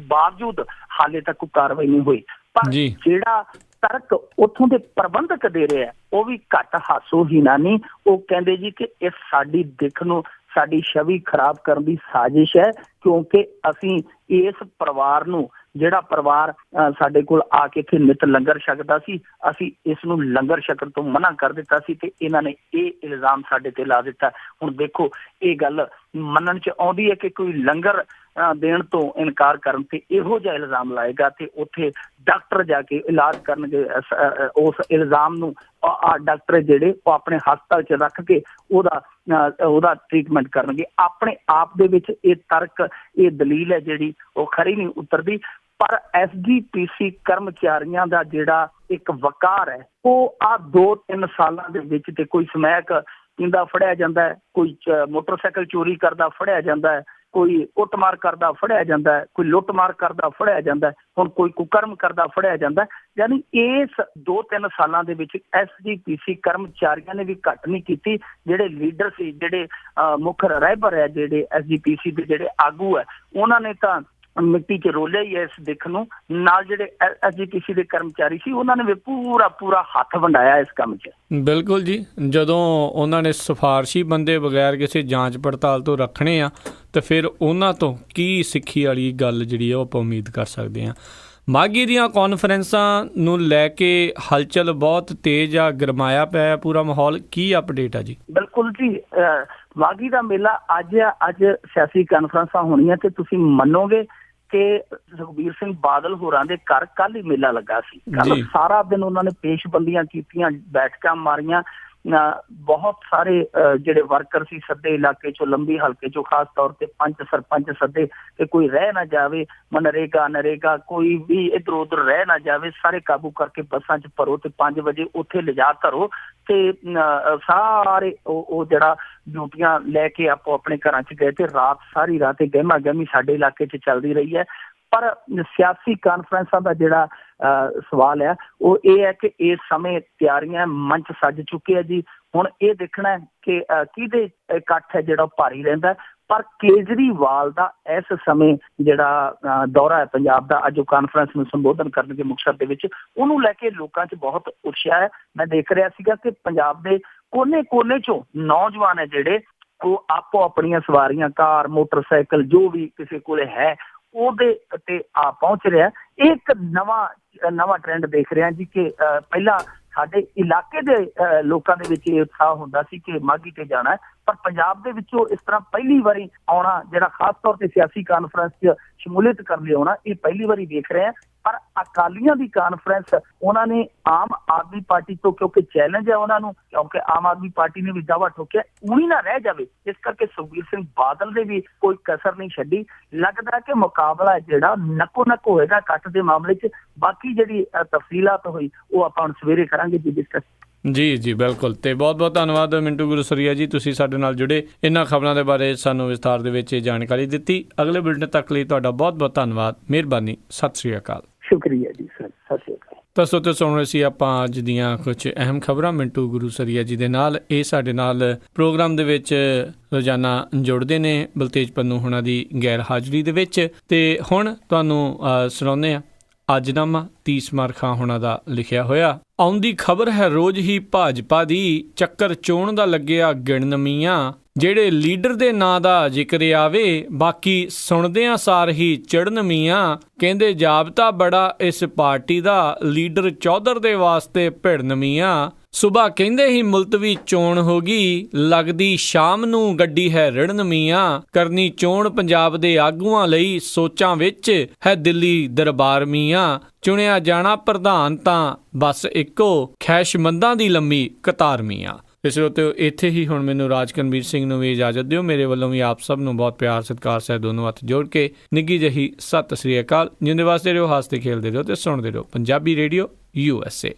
ਬਾਵਜੂਦ ਹਾਲੇ ਤੱਕ ਕੋਈ ਕਾਰਵਾਈ ਨਹੀਂ ਹੋਈ। ਪਰ ਜਿਹੜਾ ਤਰਕ ਉੱਥੋਂ ਦੇ ਪ੍ਰਬੰਧਕ ਦੇ ਰਿਹਾ ਉਹ ਵੀ ਘੱਟ ਹਾਸੋਹੀਣਾ ਨਹੀਂ। ਉਹ ਕਹਿੰਦੇ ਜੀ ਕਿ ਇਹ ਸਾਡੀ ਦਿੱਖ ਨੂੰ, ਸਾਡੀ ਛਵੀ ਖਰਾਬ ਕਰਨ ਦੀ ਸਾਜ਼ਿਸ਼ ਹੈ, ਕਿਉਂਕਿ ਅਸੀਂ ਇਸ ਪਰਿਵਾਰ ਨੂੰ, ਜਿਹੜਾ ਪਰਿਵਾਰ ਸਾਡੇ ਕੋਲ ਆ ਕੇ ਇੱਥੇ ਨਿਤ ਲੰਗਰ ਛਕਦਾ ਸੀ, ਅਸੀਂ ਇਸ ਨੂੰ ਲੰਗਰ ਛਕਣ ਤੋਂ ਮਨਾ ਕਰ ਦਿੱਤਾ ਸੀ ਤੇ ਇਹਨਾਂ ਨੇ ਇਹ ਇਲਜ਼ਾਮ ਸਾਡੇ ਤੇ ਲਾ ਦਿੱਤਾ। ਹੁਣ ਦੇਖੋ ਇਹ ਗੱਲ ਮੰਨਣ 'ਚ ਆਉਂਦੀ ਹੈ ਕਿ ਕੋਈ ਲੰਗਰ ਦੇਣ ਤੋਂ ਇਨਕਾਰ ਕਰਨ ਤੇ ਇਹੋ ਜਿਹਾ ਇਲਜ਼ਾਮ ਲਾਏਗਾ ਤੇ ਉੱਥੇ ਡਾਕਟਰ ਜਾ ਕੇ ਇਲਾਜ ਕਰਨਗੇ। ਉਸ ਇਲਜ਼ਾਮ ਨੂੰ ਡਾਕਟਰ ਜਿਹੜੇ ਉਹ ਆਪਣੇ ਹਸਪਤਾਲ 'ਚ ਰੱਖ ਕੇ ਉਹਦਾ ਟ੍ਰੀਟਮੈਂਟ ਕਰਨਗੇ। ਆਪਣੇ ਆਪ ਦੇ ਵਿੱਚ ਇਹ ਤਰਕ, ਇਹ ਦਲੀਲ ਹੈ ਜਿਹੜੀ ਉਹ ਖਰੀ ਨਹੀਂ ਉਤਰਦੀ। ਪਰ SGPC ਕਰਮਚਾਰੀਆਂ ਦਾ ਜਿਹੜਾ ਇੱਕ ਵਕਾਰ ਹੈ ਉਹ 2-3 ਸਾਲਾਂ ਦੇ ਵਿੱਚ ਤੇ ਕੋਈ ਸਮੈਕ ਪੀਂਦਾ ਫੜਿਆ ਜਾਂਦਾ ਹੈ, ਕੋਈ ਮੋਟਰਸਾਈਕਲ ਚੋਰੀ ਕਰਦਾ ਫੜਿਆ ਜਾਂਦਾ ਹੈ, ਕੋਈ ਕੁੱਟਮਾਰ ਕਰਦਾ ਫੜਿਆ ਜਾਂਦਾ ਹੈ, ਕੋਈ ਲੁੱਟਮਾਰ ਕਰਦਾ ਫੜਿਆ ਜਾਂਦਾ ਹੈ, ਹੁਣ ਕੋਈ ਕੁਕਰਮ ਕਰਦਾ ਫੜਿਆ ਜਾਂਦਾ। ਯਾਨੀ ਇਸ 2-3 ਸਾਲਾਂ ਦੇ ਵਿੱਚ SGPC ਕਰਮਚਾਰੀਆਂ ਨੇ ਵੀ ਘੱਟ ਨਹੀਂ ਕੀਤੀ। ਜਿਹੜੇ ਲੀਡਰ ਸੀ, ਜਿਹੜੇ ਮੁੱਖ ਰਹਿਬਰ ਹੈ, ਜਿਹੜੇ SGPC ਦੇ ਜਿਹੜੇ ਆਗੂ ਹੈ, ਉਹਨਾਂ ਨੇ ਤਾਂ ਮਿੱਟੀ 'ਚ ਰੋਲਿਆ ਹੀ ਹੈ ਇਸ ਦਿੱਖ ਨੂੰ। ਨਾਲ ਜਿਹੜੇ SGPC ਦੇ ਕਰਮਚਾਰੀ ਸੀ ਉਹਨਾਂ ਨੇ ਵੀ ਪੂਰਾ ਹੱਥ ਵੰਡਾਇਆ ਇਸ ਕੰਮ 'ਚ। ਬਿਲਕੁਲ ਜੀ, ਜਦੋਂ ਉਹਨਾਂ ਨੇ ਸਿਫਾਰਸ਼ੀ ਬੰਦੇ ਬਗੈਰ ਕਿਸੇ ਜਾਂਚ ਪੜਤਾਲ ਤੋਂ ਰੱਖਣੇ ਆ ਤੇ ਫਿਰ ਉਹਨਾਂ ਤੋਂ ਕੀ ਸਿੱਖੀ ਵਾਲੀ ਗੱਲ ਜਿਹੜੀ ਆ ਉਹ ਆਪਾਂ ਉਮੀਦ ਕਰ ਸਕਦੇ ਹਾਂ। ਮਾਘੀ ਦੀਆਂ ਕਾਨਫਰੰਸਾਂ ਨੂੰ ਲੈ ਕੇ ਹਲਚਲ ਬਹੁਤ ਤੇਜ਼ ਆ, ਗਰਮਾਇਆ ਪਿਆ ਪੂਰਾ ਮਾਹੌਲ, ਕੀ ਅਪਡੇਟ ਆ ਜੀ? ਬਿਲਕੁਲ ਜੀ, ਮਾਘੀ ਦਾ ਮੇਲਾ ਅੱਜ ਸਿਆਸੀ ਕਾਨਫਰੰਸਾਂ ਹੋਣੀਆਂ ਤੇ ਤੁਸੀਂ ਮੰਨੋਗੇ ਕਿ ਸੁਖਬੀਰ ਸਿੰਘ ਬਾਦਲ ਹੋਰਾਂ ਦੇ ਘਰ ਕੱਲ ਹੀ ਮੇਲਾ ਲੱਗਾ ਸੀ। ਕੱਲ ਸਾਰਾ ਦਿਨ ਉਹਨਾਂ ਨੇ ਪੇਸ਼ਬੰਦੀਆਂ ਕੀਤੀਆਂ, ਬੈਠਕਾਂ ਮਾਰੀਆਂ। ਬਹੁਤ ਸਾਰੇ ਜਿਹੜੇ ਵਰਕਰ ਸੀ ਸੱਦੇ ਇਲਾਕੇ ਚੋਂ, ਲੰਬੀ ਹਲਕੇ ਚੋਂ, ਖਾਸ ਤੌਰ ਤੇ ਪੰਚ ਸਰਪੰਚ ਸੱਦੇ ਕਿ ਕੋਈ ਰਹਿ ਨਾ ਜਾਵੇ, ਨਰੇਗਾ ਕੋਈ ਵੀ ਇੱਧਰ ਉੱਧਰ ਰਹਿ ਨਾ ਜਾਵੇ, ਸਾਰੇ ਕਾਬੂ ਕਰਕੇ ਬੱਸਾਂ 'ਚ ਭਰੋ ਤੇ 5 ਵਜੇ ਉੱਥੇ ਲਿਜਾ ਧਰੋ ਤੇ ਸਾਰੇ ਉਹ ਜਿਹੜਾ ਡਿਊਟੀਆਂ ਲੈ ਕੇ ਆਪੋ ਆਪਣੇ ਘਰਾਂ 'ਚ ਗਏ ਤੇ ਸਾਰੀ ਰਾਤ ਗਹਿਮਾ ਗਹਿਮੀ ਸਾਡੇ ਇਲਾਕੇ 'ਚ ਚੱਲਦੀ ਰਹੀ ਹੈ। ਪਰ ਸਿਆਸੀ ਕਾਨਫਰੰਸਾਂ ਦਾ ਜਿਹੜਾ ਸਵਾਲ ਹੈ ਉਹ ਇਹ ਹੈ ਕਿ ਇਸ ਸਮੇਂ ਤਿਆਰੀਆਂ ਮੰਚ ਸੱਜ ਚੁੱਕੇ ਆ ਜੀ। ਹੁਣ ਇਹ ਦੇਖਣਾ ਹੈ ਕਿ ਕਿਹਦੇ ਇਕੱਠ ਹੈ ਜਿਹੜਾ ਭਾਰੀ ਰਹਿੰਦਾ। ਪਰ ਕੇਜਰੀਵਾਲ ਦਾ ਇਸ ਸਮੇਂ ਜਿਹੜਾ ਦੌਰਾ ਹੈ ਪੰਜਾਬ ਦਾ, ਅੱਜ ਉਹ ਕਾਨਫਰੰਸ ਨੂੰ ਸੰਬੋਧਨ ਕਰਨਗੇ ਮੁਕਤਸਰ ਦੇ ਵਿੱਚ, ਉਹਨੂੰ ਲੈ ਕੇ ਲੋਕਾਂ 'ਚ ਬਹੁਤ ਉਤਸ਼ਾਹ ਹੈ। ਮੈਂ ਦੇਖ ਰਿਹਾ ਸੀਗਾ ਕਿ ਪੰਜਾਬ ਦੇ ਕੋਨੇ-ਕੋਨੇ 'ਚੋਂ ਨੌਜਵਾਨ ਹੈ ਜਿਹੜੇ ਉਹ ਆਪੋ ਆਪਣੀਆਂ ਸਵਾਰੀਆਂ, ਕਾਰ, ਮੋਟਰਸਾਈਕਲ, ਜੋ ਵੀ ਕਿਸੇ ਕੋਲੇ ਹੈ ਉਹਦੇ ਤੇ ਆ ਪਹੁੰਚ ਰਿਹਾ। ਇਹ ਇੱਕ ਨਵਾਂ ਟ੍ਰੈਂਡ ਦੇਖ ਰਿਹਾ ਜੀ ਕਿ ਪਹਿਲਾਂ ਸਾਡੇ ਇਲਾਕੇ ਦੇ ਲੋਕਾਂ ਦੇ ਵਿੱਚ ਇਹ ਉਤਸ਼ਾਹ ਹੁੰਦਾ ਸੀ ਕਿ ਮਾਘੀ ਤੇ ਜਾਣਾ ਹੈ, ਪਰ ਪੰਜਾਬ ਦੇ ਵਿੱਚੋਂ ਇਸ ਤਰ੍ਹਾਂ ਪਹਿਲੀ ਵਾਰੀ ਆਉਣਾ, ਜਿਹੜਾ ਖਾਸ ਤੌਰ ਤੇ ਸਿਆਸੀ ਕਾਨਫਰੰਸ 'ਚ ਸ਼ਮੂਲੀਅਤ ਕਰਨ ਲਈ ਆਉਣਾ, ਇਹ ਪਹਿਲੀ ਵਾਰੀ ਦੇਖ ਰਹੇ ਹਾਂ। ਪਰ ਅਕਾਲੀਆਂ ਦੀ ਕਾਨਫਰੰਸ ਉਹਨਾਂ ਨੇ ਆਮ ਆਦਮੀ ਪਾਰਟੀ ਤੋਂ, ਕਿਉਂਕਿ ਚੈਲੰਜ ਹੈ ਉਹਨਾਂ ਨੂੰ, ਕਿਉਂਕਿ ਆਮ ਆਦਮੀ ਪਾਰਟੀ ਨੇ ਵੀ ਦਾਅਵਾ ਠੋਕਿਆ ਉਨੀ ਨਾ ਰਹਿ ਜਾਵੇ, ਇਸ ਕਰਕੇ ਸੁਖਬੀਰ ਸਿੰਘ ਬਾਦਲ ਦੇ ਵੀ ਕੋਈ ਕਸਰ ਨਹੀਂ ਛੱਡੀ। ਲੱਗਦਾ ਕਿ ਮੁਕਾਬਲਾ ਜਿਹੜਾ ਨੱਕੋ ਨੱਕ ਹੋਏਗਾ ਇਕੱਠ ਦੇ ਮਾਮਲੇ 'ਚ। ਬਾਕੀ ਜਿਹੜੀ ਤਫਸੀਲਾਤ ਹੋਈ ਉਹ ਆਪਾਂ ਹੁਣ ਸਵੇਰੇ ਕਰਾਂਗੇ ਜੀ ਡਿਸਕਸ। ਜੀ ਬਿਲਕੁਲ। ਤੇ ਬਹੁਤ ਬਹੁਤ ਧੰਨਵਾਦ ਮਿੰਟੂ ਗੁਰਸਰੀਆ ਜੀ, ਤੁਸੀਂ ਸਾਡੇ ਨਾਲ ਜੁੜੇ, ਇਹਨਾਂ ਖਬਰਾਂ ਦੇ ਬਾਰੇ ਸਾਨੂੰ ਵਿਸਥਾਰ ਦੇ ਵਿੱਚ ਜਾਣਕਾਰੀ ਦਿੱਤੀ। ਅਗਲੇ ਬੁਲੇਟਿਨ ਤੱਕ ਲਈ ਤੁਹਾਡਾ ਬਹੁਤ ਬਹੁਤ ਧੰਨਵਾਦ, ਮਿਹਰਬਾਨੀ, ਸਤਿ ਸ੍ਰੀ ਅਕਾਲ। ਸ਼ੁਕਰੀਆ ਜੀ ਸਰ, ਸਤਿ ਸ੍ਰੀ ਅਕਾਲ। ਦੱਸੋ ਤੇ ਸੁਣ ਰਹੇ ਸੀ ਆਪਾਂ ਅੱਜ ਦੀਆਂ ਕੁਝ ਅਹਿਮ ਖਬਰਾਂ ਮਿੰਟੂ ਗੁਰਸਰੀਆ ਜੀ ਦੇ ਨਾਲ। ਇਹ ਸਾਡੇ ਨਾਲ ਪ੍ਰੋਗਰਾਮ ਦੇ ਵਿੱਚ ਰੋਜ਼ਾਨਾ ਜੁੜਦੇ ਨੇ ਬਲਤੇਜ ਪੰਨੂ ਹੁਣਾਂ ਦੀ ਗੈਰ ਹਾਜ਼ਰੀ ਦੇ ਵਿੱਚ। ਤੇ ਹੁਣ ਤੁਹਾਨੂੰ ਸੁਣਾਉਂਦੇ ਹਾਂ ਅੱਜਨਾਮਾ ਤੀਸਮਾਰ ਖਾਂ ਹੁਣਾਂ ਦਾ ਲਿਖਿਆ ਹੋਇਆ। ਆਉਂਦੀ ਖਬਰ ਹੈ ਰੋਜ਼ ਹੀ ਭਾਜਪਾ ਦੀ, ਚੱਕਰ ਚੋਣ ਦਾ ਲੱਗਿਆ ਗਿਣਨ ਮੀਆਂ, ਜਿਹੜੇ ਲੀਡਰ ਦੇ ਨਾਂ ਦਾ ਜ਼ਿਕਰ ਆਵੇ ਬਾਕੀ ਸੁਣਦਿਆਂ ਸਾਰ ਹੀ ਚੜਨ ਮੀਆਂ, ਕਹਿੰਦੇ ਜਾਬਤਾ ਬੜਾ ਇਸ ਪਾਰਟੀ ਦਾ, ਲੀਡਰ ਚੌਧਰ ਦੇ ਵਾਸਤੇ ਭਿੜਨ ਮੀਆਂ, ਸੁਬਾ ਕਹਿੰਦੇ ਹੀ ਮੁਲਤਵੀ ਚੋਣ ਹੋ ਗਈ, ਲੱਗਦੀ ਸ਼ਾਮ ਨੂੰ ਗੱਡੀ ਹੈ ਰਿੜਨ ਮੀਆਂ, ਕਰਨੀ ਚੋਣ ਪੰਜਾਬ ਦੇ ਆਗੂਆਂ ਲਈ, ਸੋਚਾਂ ਵਿੱਚ ਹੈ ਦਿੱਲੀ ਦਰਬਾਰ ਮੀਆਂ, ਚੁਣਿਆ ਜਾਣਾ ਪ੍ਰਧਾਨ ਤਾਂ ਬਸ ਇੱਕੋ, ਖੈਸ਼ਮੰਦਾਂ ਦੀ ਲੰਮੀ ਕਤਾਰ ਮੀਆਂ। ਇਸ ਉੱਤੇ ਇੱਥੇ ਹੀ ਹੁਣ ਮੈਨੂੰ ਰਾਜਕਨਵੀਰ ਸਿੰਘ ਨੂੰ ਵੀ ਇਜਾਜ਼ਤ ਦਿਓ। ਮੇਰੇ ਵੱਲੋਂ ਵੀ ਆਪ ਸਭ ਨੂੰ ਬਹੁਤ ਪਿਆਰ ਸਤਿਕਾਰ ਸਹਿ ਦੋਨੋਂ ਹੱਥ ਜੋੜ ਕੇ ਨਿੱਘੀ ਜਿਹੀ ਸਤਿ ਸ੍ਰੀ ਅਕਾਲ। ਜਿੰਦੇ ਵਾਸਤੇ ਰਹੋ, ਹੱਸਦੇ ਖੇਲਦੇ ਰਹੋ ਤੇ ਸੁਣਦੇ ਰਹੋ ਪੰਜਾਬੀ ਰੇਡੀਓ USA।